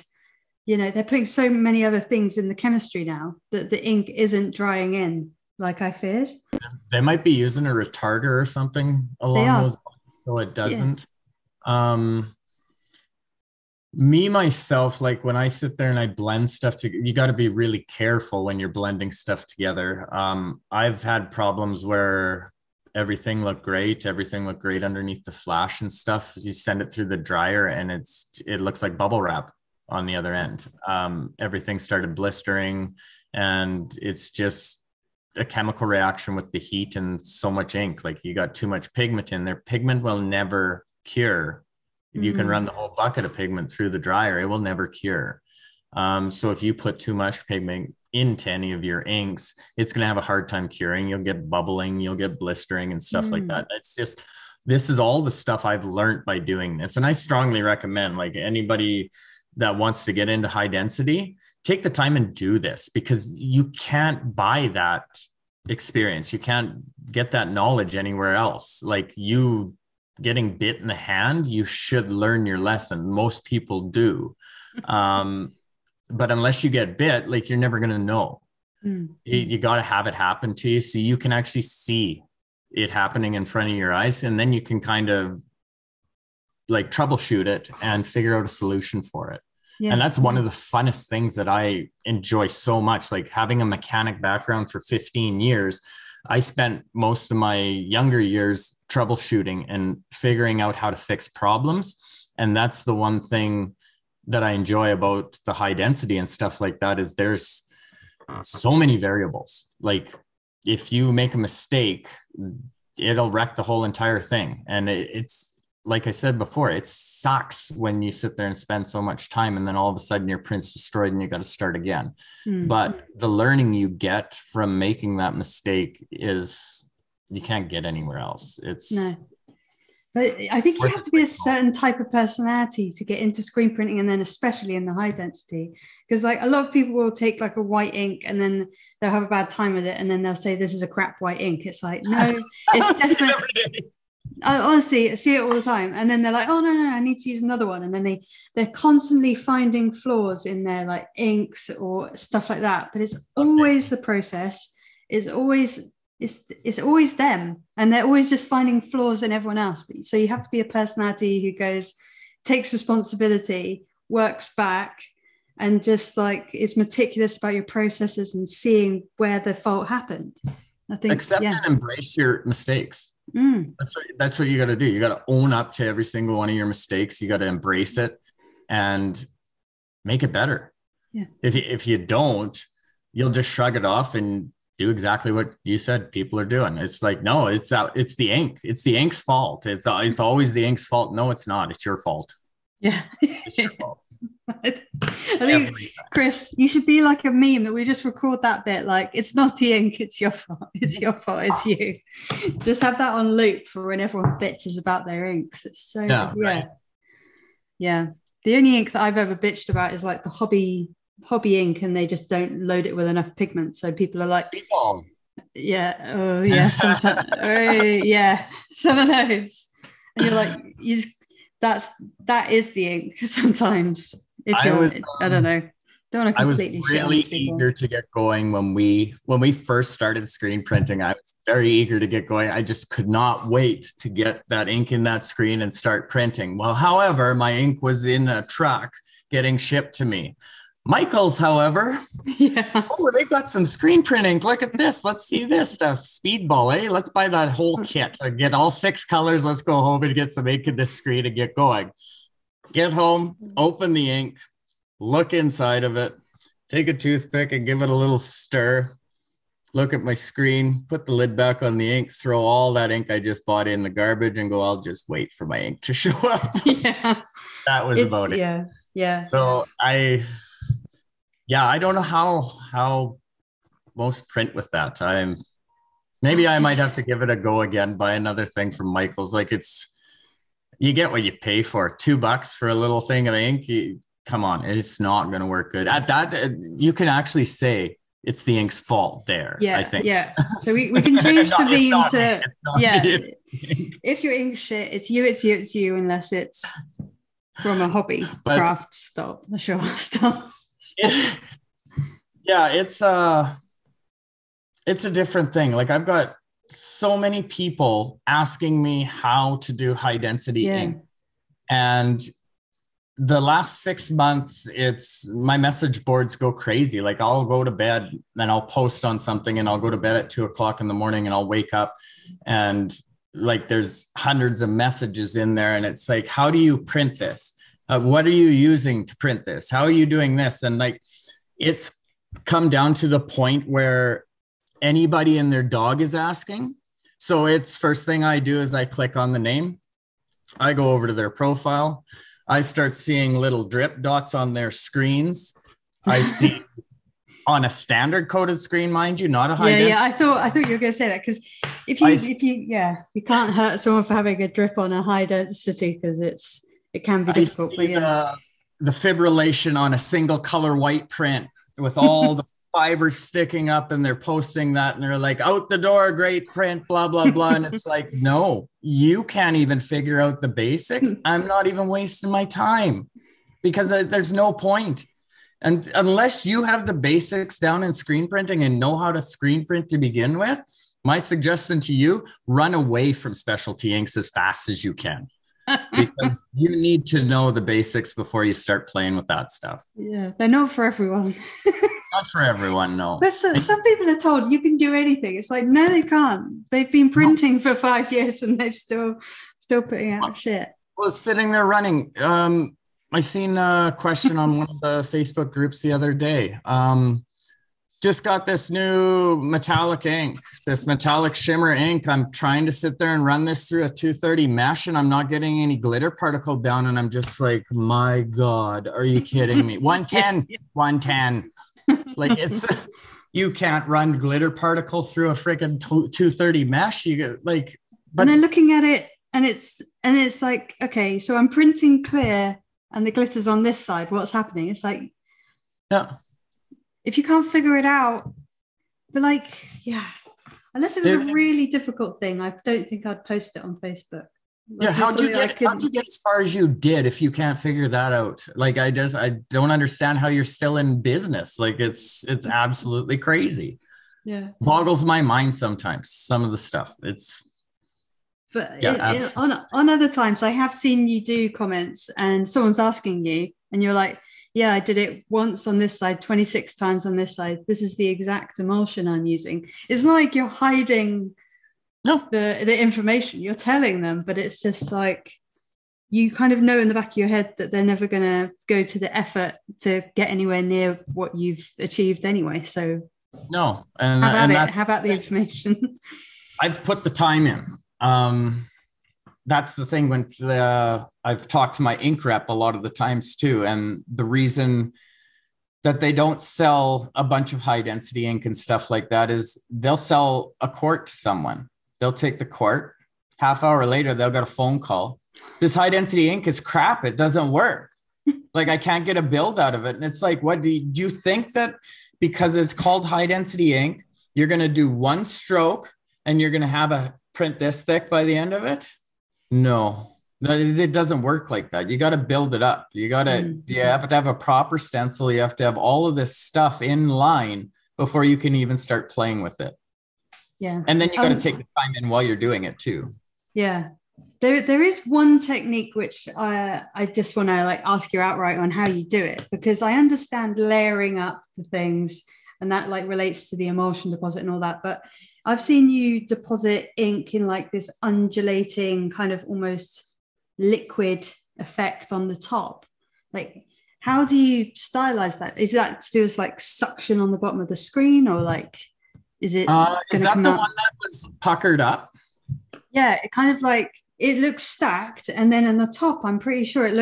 you know, they're putting so many other things in the chemistry now that the ink isn't drying in like I feared. They might be using a retarder or something along those lines, so it doesn't. Yeah. Me, myself, like when I sit there and I blend stuff together, you got to be really careful when you're blending stuff together. I've had problems where everything looked great underneath the flash and stuff. You send it through the dryer and it looks like bubble wrap on the other end. Everything started blistering, and it's just a chemical reaction with the heat and so much ink. Like you got too much pigment in there. Pigment will never cure. You can run the whole bucket of pigment through the dryer. It will never cure. So if you put too much pigment into any of your inks, it's going to have a hard time curing. You'll get bubbling, you'll get blistering and stuff like that. It's just, this is all the stuff I've learned by doing this. And I strongly recommend, like, anybody that wants to get into high density, take the time and do this, because you can't buy that experience. You can't get that knowledge anywhere else. Like, you getting bit in the hand, you should learn your lesson. Most people do. But unless you get bit, like, you're never going to know. You got to have it happen to you so you can actually see it happening in front of your eyes. And then you can kind of like troubleshoot it and figure out a solution for it. Yeah. And that's one of the funnest things that I enjoy so much. Like, having a mechanic background for 15 years, I spent most of my younger years troubleshooting and figuring out how to fix problems. And that's the one thing that I enjoy about the high density and stuff like that, is there's so many variables. Like, if you make a mistake, it'll wreck the whole entire thing. And it's, like I said before, it sucks when you sit there and spend so much time and then all of a sudden your print's destroyed and you got to start again. But the learning you get from making that mistake is, you can't get anywhere else. It's no. But I think you have to be a certain type of personality to get into screen printing, and then especially in the high density, because like a lot of people will take like a white ink and then they'll have a bad time with it, and then they'll say this is a crap white ink. It's like, no, it's definitely. I honestly see it all the time, and then they're like, oh no, I need to use another one, and then they're constantly finding flaws in their like inks or stuff like that. But it's always the process. It's always them, and they're always just finding flaws in everyone else. So you have to be a personality who takes responsibility, works back, and just like is meticulous about your processes and seeing where the fault happened. I think accept and embrace your mistakes. That's what you got to do. You got to own up to every single one of your mistakes. You got to embrace it and make it better. Yeah. If you don't, you'll just shrug it off and do exactly what you said people are doing. It's like, no, it's the ink. It's the ink's fault. It's always the ink's fault. No, it's not. It's your fault. Yeah. It's your fault. I think, Chris, you should be like a meme that we just record that bit. Like, it's not the ink, it's your fault. It's your fault. It's you. Just have that on loop for when everyone bitches about their inks. It's so, right. Yeah. The only ink that I've ever bitched about is like the hobby ink, and they just don't load it with enough pigment. So people are like, Speedball. Yeah. Oh, yeah. Sometimes. Yeah. Some of those. And you're like, that is the ink sometimes. I don't know. Don't want to completely. I was really eager to get going when we first started screen printing. I was very eager to get going. I just could not wait to get that ink in that screen and start printing. Well, however, my ink was in a truck getting shipped to me. Michael's, however, they've got some screen printing. Look at this. Let's see this stuff. Speedball, eh? Let's buy that whole kit. Get all 6 colors. Let's go home and get some ink in this screen and get going. Get home, open the ink, look inside of it, take a toothpick and give it a little stir. Look at my screen, put the lid back on the ink, throw all that ink I just bought in the garbage and go, I'll just wait for my ink to show up. Yeah. That was about it. Yeah. So I don't know how most print with that. Maybe I might have to give it a go again, buy another thing from Michael's. Like, you get what you pay for. $2 for a little thing of ink. Come on, it's not going to work good. At that, you can actually say it's the ink's fault there. Yeah, I think. Yeah. So we can change the beam to yeah. Me. If your ink's shit, it's you, unless it's from a hobby craft stop. Sure, stop. Yeah, it's a different thing. Like I've got so many people asking me how to do high density ink, and the last 6 months, it's my message boards go crazy. Like I'll go to bed and I'll post on something, and I'll go to bed at 2:00 in the morning, and I'll wake up and like there's hundreds of messages in there, and it's like, how do you print this? What are you using to print this? How are you doing this? And like it's come down to the point where anybody and their dog is asking. So it's first thing I do is I click on the name. I go over to their profile. I start seeing little drip dots on their screens. I see on a standard coated screen, mind you, not a high density. Yeah, I thought you were going to say that, because if you can't hurt someone for having a drip on a high density, because it can be difficult. But the fibrillation on a single color white print with all the fibers sticking up, and they're posting that, and they're like, out the door, great print, blah blah blah. And it's like, no, you can't even figure out the basics. I'm not even wasting my time, because there's no point. And unless you have the basics down in screen printing and know how to screen print to begin with, my suggestion to you, run away from specialty inks as fast as you can. Because you need to know the basics before you start playing with that stuff. Yeah, they're not for everyone. Not for everyone, no. But some people are told you can do anything. It's like, no, they can't. They've been printing for 5 years and they've still putting out shit. Well, sitting there running. I seen a question on one of the Facebook groups the other day. Just got this new metallic ink, this metallic shimmer ink. I'm trying to sit there and run this through a 230 mesh, and I'm not getting any glitter particle down. And I'm just like, my God, are you kidding me? 110, 110. Like you can't run glitter particle through a freaking 230 mesh. You get like, but they're looking at it, and it's like, okay, so I'm printing clear and the glitter's on this side. What's happening? It's like, yeah. If you can't figure it out, but like, yeah, unless it was a really difficult thing, I don't think I'd post it on Facebook. Like, yeah, how'd you get as far as you did if you can't figure that out? Like, I don't understand how you're still in business. Like, it's absolutely crazy. Yeah, boggles my mind sometimes. Some of the stuff on other times, I have seen you do comments, and someone's asking you, and you're like, yeah, I did it once on this side, 26 times on this side. This is the exact emulsion I'm using. It's not like you're hiding the information. You're telling them, but it's just like you kind of know in the back of your head that they're never going to go to the effort to get anywhere near what you've achieved anyway. So no, how about the information? I've put the time in. That's the thing when I've talked to my ink rep a lot of the times too. And the reason that they don't sell a bunch of high density ink and stuff like that is they'll sell a quart to someone. They'll take the quart. Half hour later, they'll get a phone call. This high density ink is crap. It doesn't work. Like I can't get a build out of it. And it's like, what do you think that because it's called high density ink, you're going to do one stroke and you're going to have a print this thick by the end of it? No, it doesn't work like that. You got to build it up. You have to have a proper stencil. You have to have all of this stuff in line before you can even start playing with it. Yeah. And then you got to take the time in while you're doing it too. Yeah. There is one technique which I just want to like ask you outright on how you do it, because I understand layering up the things and that like relates to the emulsion deposit and all that. But I've seen you deposit ink in like this undulating kind of almost liquid effect on the top. Like, how do you stylize that? Is that to do with like suction on the bottom of the screen, or like, is it? Is that the one that was puckered up? Yeah, it kind of like, it looks stacked. And then on the top, I'm pretty sure it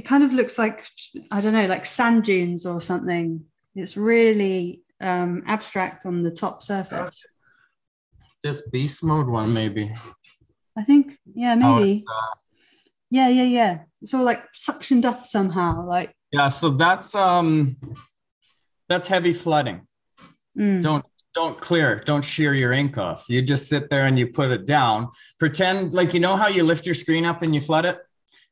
kind of looks like, I don't know, like sand dunes or something. It's really abstract on the top surface. This beast mode one, maybe. I think, yeah, maybe. Yeah. It's all like suctioned up somehow. Like, yeah, so that's That's heavy flooding. Don't clear, don't shear your ink off. You just sit there and you put it down. Pretend like, you know how you lift your screen up and you flood it,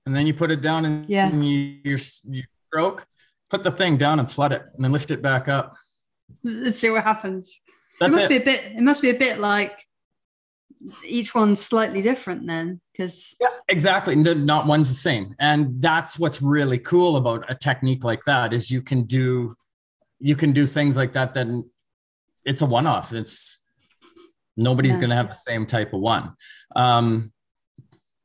and then you put it down and you stroke. Put the thing down and flood it, and then lift it back up. Let's see what happens. It must be a bit like each one's slightly different then, because exactly, not one's the same. And that's what's really cool about a technique like that, is you can do things like that. Then it's a one-off. It's nobody's going to have the same type of one.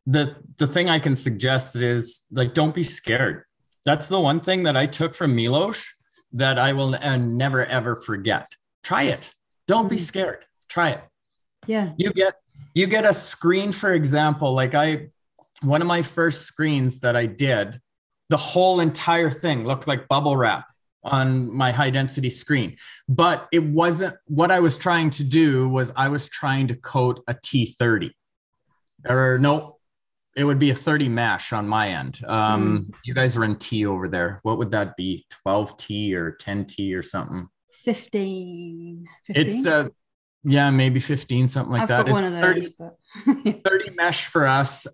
The thing I can suggest is, like, don't be scared. That's the one thing that I took from Milos that I will never ever forget. Try it. Don't be scared. Try it. Yeah. You get a screen, for example, like one of my first screens that I did, the whole entire thing looked like bubble wrap on my high density screen, but it wasn't. What I was trying to do was I was trying to coat a T30, or no, it would be a 30 mesh on my end. You guys are in T over there. What would that be? 12T or 10T or something? 15. It's maybe 15, something like that. I've got one of those, 30, 30 mesh for us.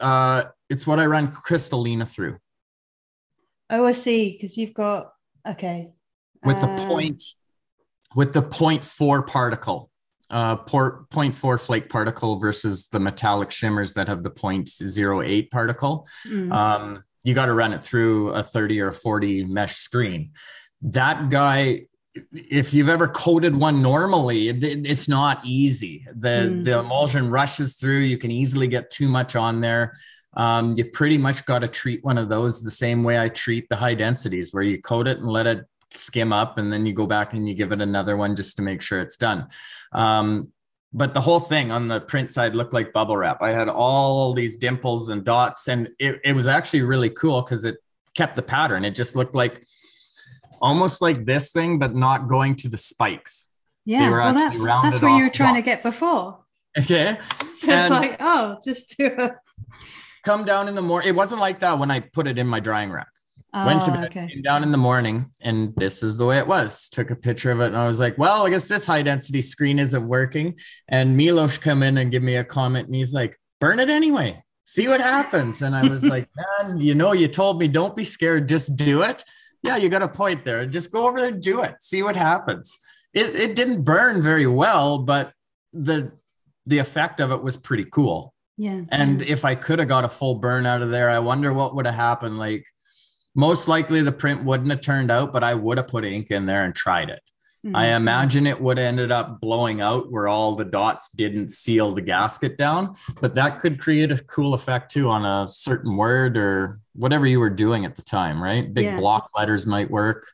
It's what I run Crystalina through. Oh, I see. Because you've got, okay. With the 0.4 particle. 0.4 flake particle versus the metallic shimmers that have the 0.08 particle. You got to run it through a 30 or 40 mesh screen. That guy, if you've ever coated one normally, it's not easy. The emulsion rushes through. You can easily get too much on there. You pretty much got to treat one of those the same way I treat the high densities, where you coat it and let it skim up, and then you go back and you give it another one just to make sure it's done. But the whole thing on the print side looked like bubble wrap. I had all these dimples and dots, and it was actually really cool because it kept the pattern. It just looked like almost like this thing, but not going to the spikes. Yeah, well, that's what you were trying to get before. Okay. So it's like, just to come down in the morning. It wasn't like that when I put it in my drying rack. Went to bed, came down in the morning, and this is the way it was. Took a picture of it, and I was like, well, I guess this high density screen isn't working. And Milos come in and give me a comment, and he's like, burn it anyway. See what happens. And I was like, man, you told me don't be scared, just do it. Yeah, you got a point there. Just go over there and do it. See what happens. It didn't burn very well, but the effect of it was pretty cool. Yeah. And if I could have got a full burn out of there, I wonder what would have happened. Like, most likely the print wouldn't have turned out, but I would have put ink in there and tried it. I imagine it would have ended up blowing out where all the dots didn't seal the gasket down, but that could create a cool effect too on a certain word or whatever you were doing at the time, right? Big block letters might work.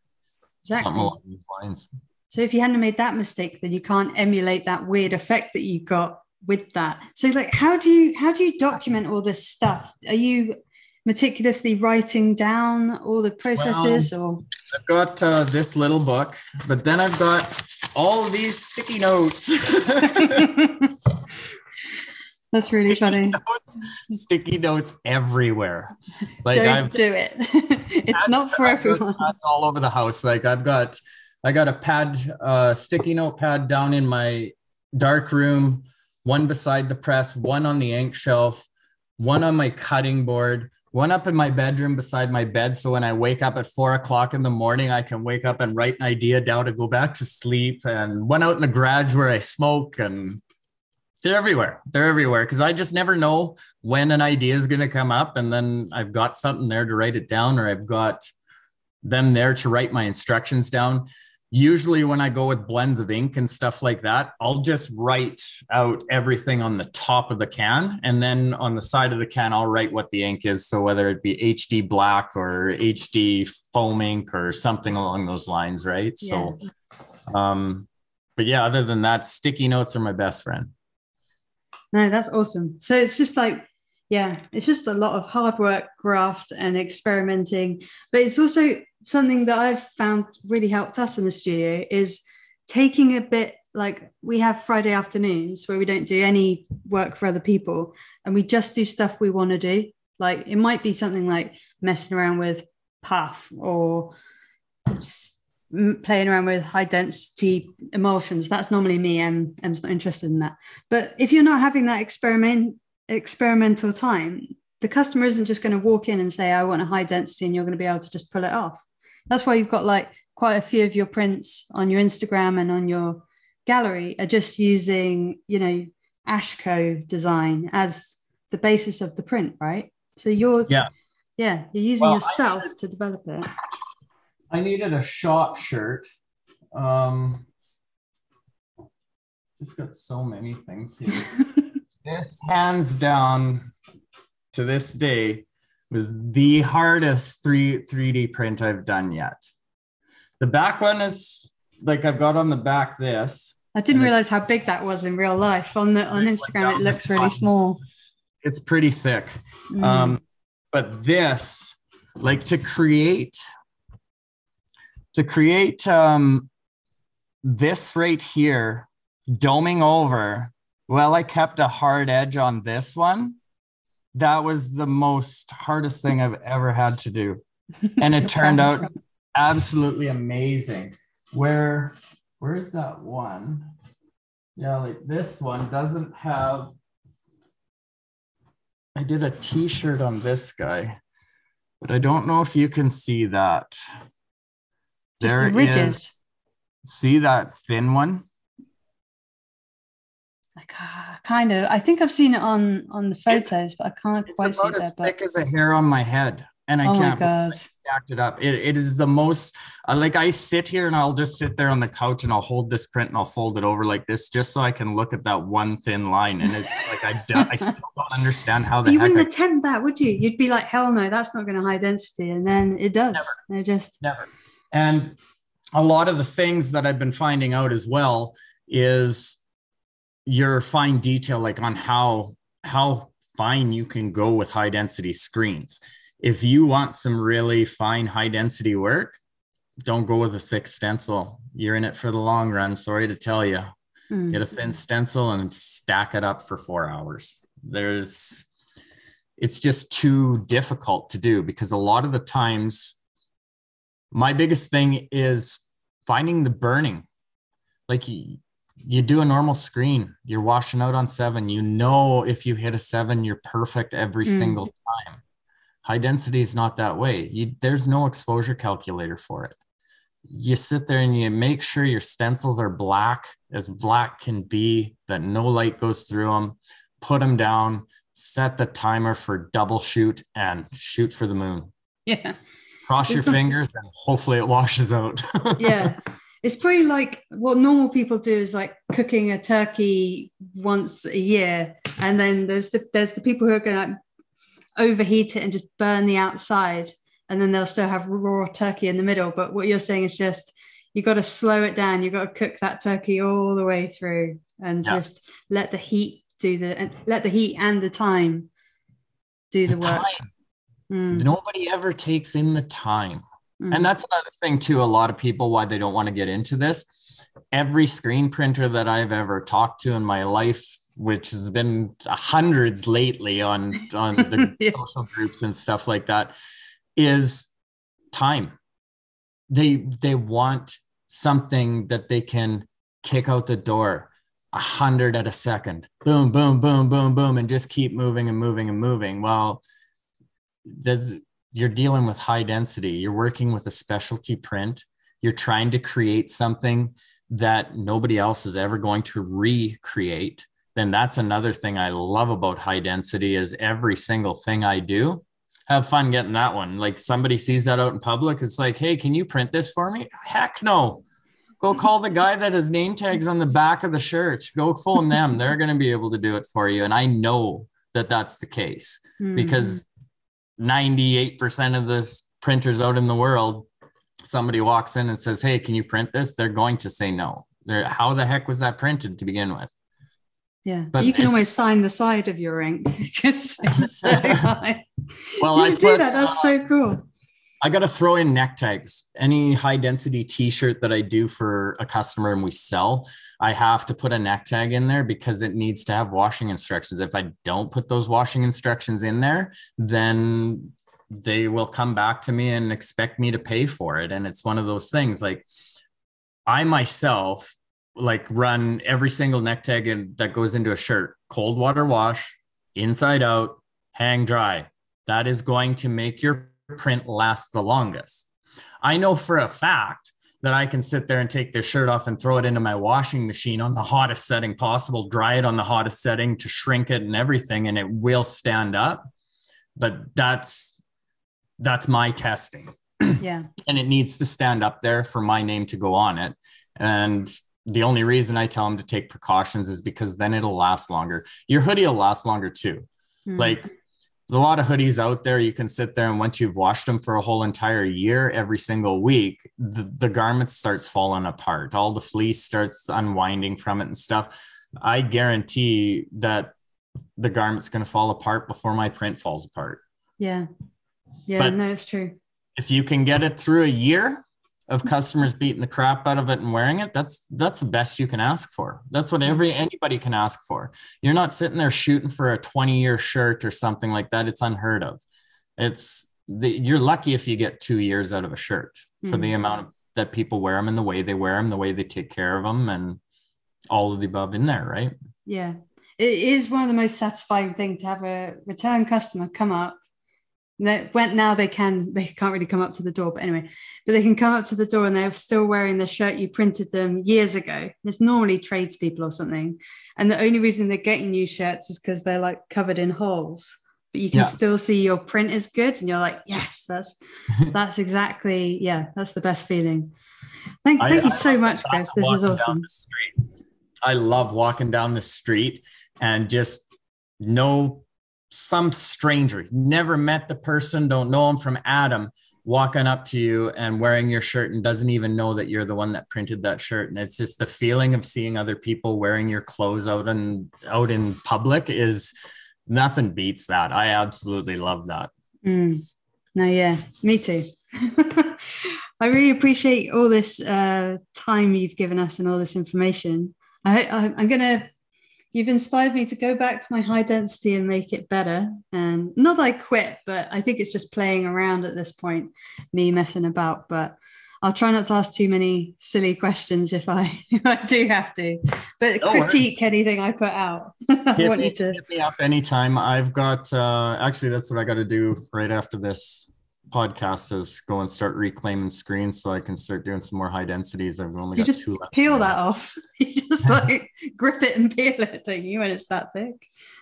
Exactly. Something along these lines. So if you hadn't made that mistake, then you can't emulate that weird effect that you got with that. So like, how do you document all this stuff? Are you meticulously writing down all the processes? Or I've got this little book, but then I've got all these sticky notes. That's really funny. Sticky notes everywhere. Like, Don't do it. It's not for everyone. That's all over the house. Like I got a pad, sticky note pad down in my dark room, one beside the press, one on the ink shelf, one on my cutting board, one up in my bedroom beside my bed. So when I wake up at 4 o'clock in the morning, I can wake up and write an idea down to go back to sleep. And one out in the garage where I smoke, and they're everywhere. They're everywhere. Cause I just never know when an idea is going to come up. And then I've got something there to write it down, or I've got them there to write my instructions down. Usually when I go with blends of ink and stuff like that, I'll just write out everything on the top of the can. And then on the side of the can, I'll write what the ink is. So whether it be HD black or HD foam ink or something along those lines, right? Yeah. So, but yeah, other than that, sticky notes are my best friend. No, that's awesome. So it's just like, yeah, it's just a lot of hard work, graft and experimenting. But it's also something that I've found really helped us in the studio is taking a bit, like we have Friday afternoons where we don't do any work for other people and we just do stuff we want to do. Like it might be something like messing around with puff or playing around with high density emulsions. That's normally me. Em's not interested in that. But if you're not having that experimental time, the customer isn't just going to walk in and say, I want a high density, and you're going to be able to just pull it off. That's why you've got like quite a few of your prints on your Instagram and on your gallery are just using, you know, AshCo Design as the basis of the print, right? So you're using yourself to develop it. I needed a shop shirt. Just got so many things here. This, hands down, to this day, was the hardest 3D print I've done yet. The back one is like I've got on the back this. I didn't realize how big that was in real life. On Instagram, it looks really small. It's pretty thick. But this, like to create this right here, doming over, well, I kept a hard edge on this one. That was the hardest thing I've ever had to do. And it turned out absolutely amazing. Where's that one? Yeah, like this one doesn't have, I did a t-shirt on this guy, but I don't know if you can see that. Just there the ridges. See that thin one? Kind of. I think I've seen it on the photos, but I can't quite see it. It's about as thick as a hair on my head, and I can't stacked it up. It is the most. Like I sit here and I'll just sit there on the couch and I'll hold this print and I'll fold it over like this just so I can look at that one thin line. And it's like I still don't understand how you wouldn't attempt that, would you? You'd be like, hell no, that's not going to high density, and then it does. Never. And a lot of the things that I've been finding out as well is your fine detail, like on how fine you can go with high density screens. If you want some really fine high density work, don't go with a thick stencil. You're in it for the long run. Sorry to tell you. Get a thin stencil and stack it up for 4 hours. It's just too difficult to do, because a lot of the times my biggest thing is finding the burning. Like you do a normal screen, you're washing out on 7. You know, if you hit a 7, you're perfect every single time. High density is not that way. There's no exposure calculator for it. You sit there and you make sure your stencils are black, as black can be, that no light goes through them, put them down, set the timer for double shoot, and shoot for the moon. Yeah. Cross your fingers and hopefully it washes out. Yeah. It's pretty like what normal people do is like cooking a turkey once a year. And then there's the people who are going to overheat it and just burn the outside. And then they'll still have raw turkey in the middle. But what you're saying is just, you got to slow it down. You've got to cook that turkey all the way through and just let the heat and the time do the work. Nobody ever takes in the time. And that's another thing too, a lot of people, why they don't want to get into this. Every screen printer that I've ever talked to in my life, which has been hundreds lately on the social groups and stuff like that, is time. They want something that they can kick out the door 100 at a second. Boom, boom, boom, boom, boom, and just keep moving and moving and moving. Well, you're dealing with high density. You're working with a specialty print. You're trying to create something that nobody else is ever going to recreate. Then that's another thing I love about high density, is every single thing I do, have fun getting that one. Like somebody sees that out in public, it's like, hey, can you print this for me? Heck no. Go call the guy that has name tags on the back of the shirt. Go phone them. They're going to be able to do it for you. And I know that that's the case because 98% of the printers out in the world, somebody walks in and says, hey, can you print this? They're going to say no. How the heck was that printed to begin with? Yeah, but you can always sign the side of your ink. So high. Well, I do that. That's so cool. I got to throw in neck tags. Any high density t-shirt that I do for a customer and we sell, I have to put a neck tag in there because it needs to have washing instructions. If I don't put those washing instructions in there, then they will come back to me and expect me to pay for it. And it's one of those things, like, I myself like run every single neck tag that goes into a shirt, cold water wash, inside out, hang dry. That is going to make your print last the longest. I know for a fact that I can sit there and take this shirt off and throw it into my washing machine on the hottest setting possible, dry it on the hottest setting to shrink it and everything, and it will stand up. But that's my testing. Yeah. And it needs to stand up there for my name to go on it. And the only reason I tell them to take precautions is because then it'll last longer. Your hoodie will last longer too. Like, a lot of hoodies out there, you can sit there and once you've washed them for a whole entire year, every single week, the garment starts falling apart. All the fleece starts unwinding from it and stuff. I guarantee that the garment's going to fall apart before my print falls apart. Yeah. But No, it's true. if you can get it through a year of customers beating the crap out of it and wearing it, that's the best you can ask for. That's what anybody can ask for. You're not sitting there shooting for a 20-year shirt or something like that. It's unheard of. You're lucky if you get 2 years out of a shirt for the amount that people wear them and the way they wear them, the way they take care of them, and all of the above in there, right? Yeah. It is one of the most satisfying things to have a return customer come up. Now they can't really come up to the door, but they can come up to the door and they're still wearing the shirt you printed them years ago. It's normally tradespeople or something, and the only reason they're getting new shirts is because they're like covered in holes, but you can still see your print is good, and you're like, yes, that's exactly, that's the best feeling. Thank you so much, Chris. This is awesome. I love walking down the street and just some stranger, never met the person, don't know him from Adam, walking up to you and wearing your shirt and doesn't even know that you're the one that printed that shirt. And it's just the feeling of seeing other people wearing your clothes out in public is nothing beats that. I absolutely love that. No, yeah, me too. I really appreciate all this time you've given us and all this information. You've inspired me to go back to my high density and make it better. And not that I quit, but I think it's just playing around at this point, me messing about. But I'll try not to ask too many silly questions if I do have to. But critique anything I put out. Hit me up anytime. I've got, actually, that's what I got to do right after this podcast is go and start reclaiming screens so I can start doing some more high densities. I've only got 2 left. Peel that off. You just like grip it and peel it, don't you, when it's that thick?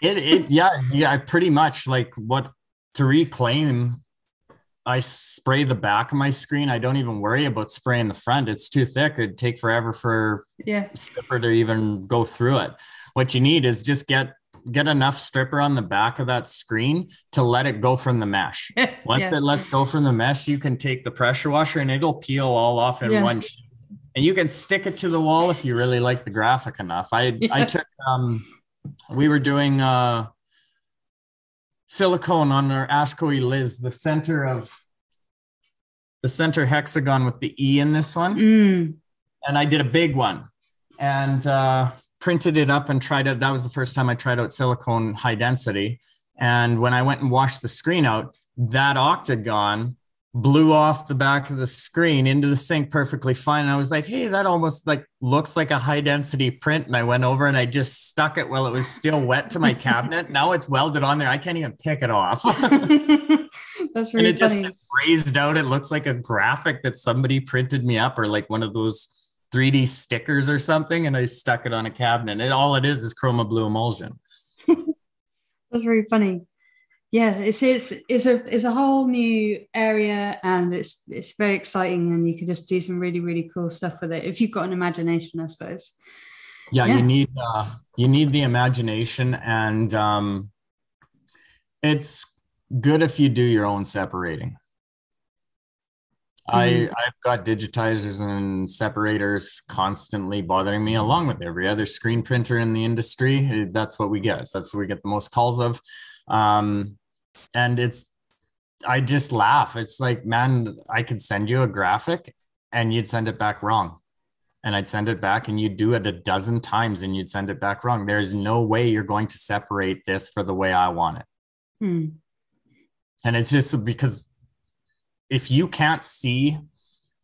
Yeah, pretty much. Like, what to reclaim, I spray the back of my screen. I don't even worry about spraying the front. It's too thick. It'd take forever for stripper to even go through it. What you need is just get enough stripper on the back of that screen to let it go from the mesh. Once it lets go from the mesh, you can take the pressure washer and it'll peel all off in one sheet. And you can stick it to the wall if you really like the graphic enough. I took, we were doing silicone on our AshCo Liz, the center hexagon with the E in this one. And I did a big one and printed it up and tried it. That was the first time I tried out silicone high density. And when I went and washed the screen out, that octagon blew off the back of the screen into the sink perfectly fine. And I was like, hey, that almost like looks like a high density print. And I went over and I just stuck it while it was still wet to my cabinet. Now it's welded on there. I can't even pick it off. That's really funny. It's raised out. It looks like a graphic that somebody printed me up, or like one of those 3D stickers or something, and I stuck it on a cabinet. And all it is chroma blue emulsion. That's really funny. Yeah, it's a whole new area, and it's very exciting, and you can just do some really, really cool stuff with it if you've got an imagination, I suppose. Yeah. You need the imagination, and it's good if you do your own separating. I've got digitizers and separators constantly bothering me, along with every other screen printer in the industry. That's what we get. That's what we get the most calls of. And I just laugh. It's like, man, I could send you a graphic and you'd send it back wrong. And I'd send it back and you'd do it a dozen times and you'd send it back wrong. There's no way you're going to separate this for the way I want it. And it's just because if you can't see,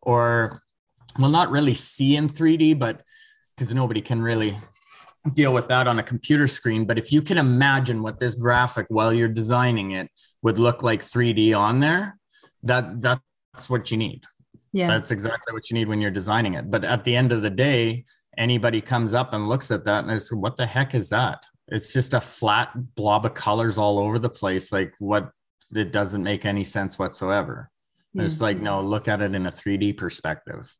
or well, not really see in 3D, but because nobody can really deal with that on a computer screen. But if you can imagine what this graphic while you're designing it would look like 3D on there, that's what you need. Yeah. That's exactly what you need when you're designing it. But at the end of the day, anybody comes up and looks at that and it's, what the heck is that? It's just a flat blob of colors all over the place. Like what, it doesn't make any sense whatsoever. Yeah. It's like, no, look at it in a 3D perspective.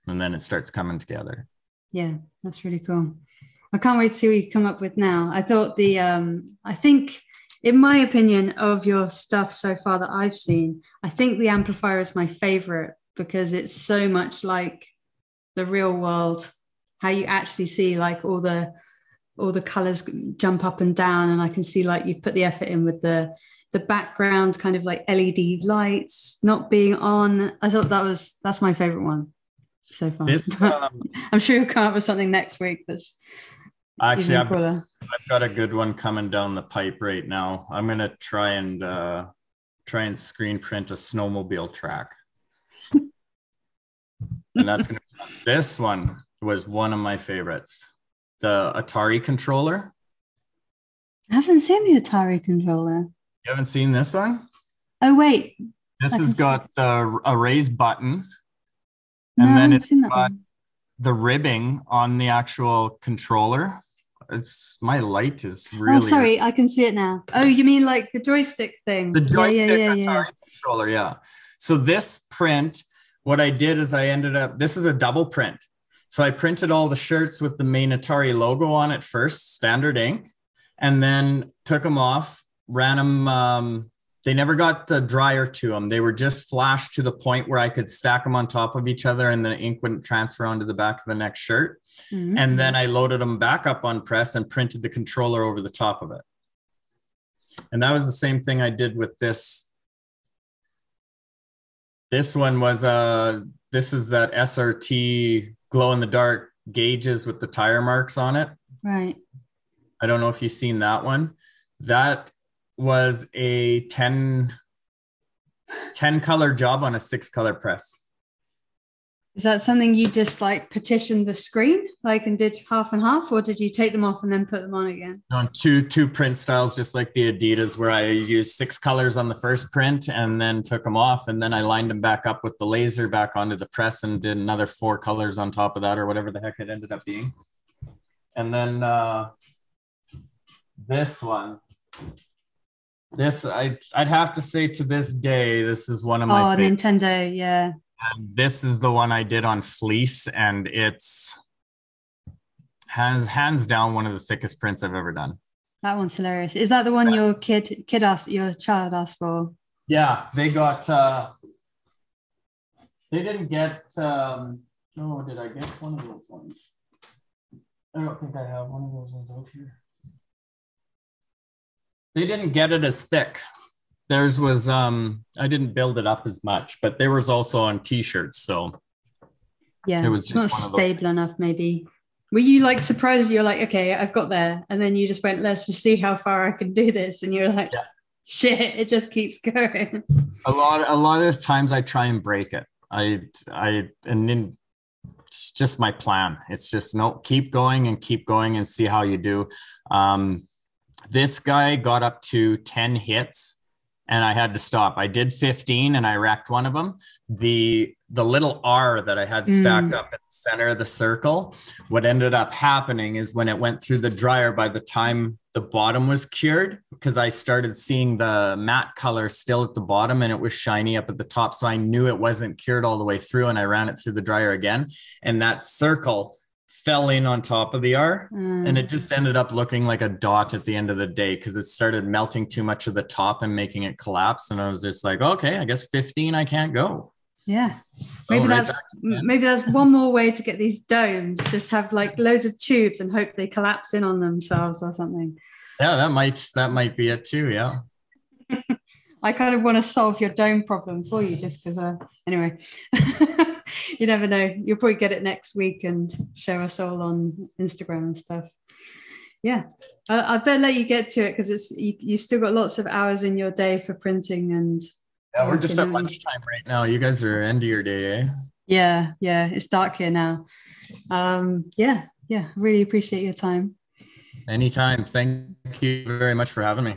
And then it starts coming together. Yeah, that's really cool. I can't wait to see what you come up with now. I thought I think, in my opinion, of your stuff so far that I've seen, I think the amplifier is my favorite because it's so much like the real world, how you actually see like all the colors jump up and down. And I can see like you put the effort in with the background kind of like LED lights not being on. I thought that's my favorite one so far. I'm sure you'll come up with something next week that's actually I've got a good one coming down the pipe right now. I'm gonna try and screen print a snowmobile track. And that's gonna this one was one of my favorites. The Atari controller. I haven't seen the Atari controller. You haven't seen this one? Oh wait. This has got a raised button. And then it's got the ribbing on the actual controller. My light is really... Oh, sorry, I can see it now. Oh, you mean like the joystick thing? The joystick Atari controller, yeah. So this print, what I did is this is a double print. So I printed all the shirts with the main Atari logo on it first, standard ink, and then took them off, ran them... They never got the dryer to them. They were just flashed to the point where I could stack them on top of each other and the ink wouldn't transfer onto the back of the next shirt. Mm-hmm. And then I loaded them back up on press and printed the controller over the top of it. And that was the same thing I did with this. This one was, this is that SRT glow in the dark gauges with the tire marks on it. Right. I don't know if you've seen that one. That was a 10 color job on a 6 color press. Is that something you just like petitioned the screen like and did half and half, or did you take them off and then put them on again? On two print styles, just like the Adidas, where I used 6 colors on the first print and then took them off, and then I lined them back up with the laser back onto the press and did another 4 colors on top of that, or whatever the heck it ended up being. And then this one. This, I'd have to say to this day, this is one of my favorites. Nintendo, yeah. And this is the one I did on fleece, and it's hands down one of the thickest prints I've ever done. That one's hilarious. Is that the one your child asked for? Yeah, they got, they didn't get, oh, did I get one of those ones? I don't think I have one of those ones out here. They didn't get it as thick. Theirs was, I didn't build it up as much, but there was also on t-shirts. So yeah, it was just not stable enough maybe. Were you like surprised? You're like, okay, I've got there. And then you just went, let's just see how far I can do this. And you're like, yeah. Shit, it just keeps going. A lot of times I try and break it. And then it's just my plan. It's just, no, keep going and see how you do. This guy got up to 10 hits and I had to stop. I did 15 and I wrecked one of them. The little R that I had stacked up in the center of the circle, what ended up happening is when it went through the dryer, by the time the bottom was cured, because I started seeing the matte color still at the bottom and it was shiny up at the top. So I knew it wasn't cured all the way through, and I ran it through the dryer again. And that circle fell in on top of the R, and it just ended up looking like a dot at the end of the day because it started melting too much of the top and making it collapse. And I was just like, okay, I guess 15, I can't go. Yeah. Maybe that's one more way to get these domes. Just have like loads of tubes and hope they collapse in on themselves or something. Yeah, that might be it too. Yeah. I kind of want to solve your dome problem for you just because, anyway, you never know. You'll probably get it next week and show us all on Instagram and stuff. Yeah, I better let you get to it because you still got lots of hours in your day for printing and. Yeah, we're just at lunchtime right now. You guys are end of your day, eh? Yeah, it's dark here now. Yeah, really appreciate your time. Anytime. Thank you very much for having me.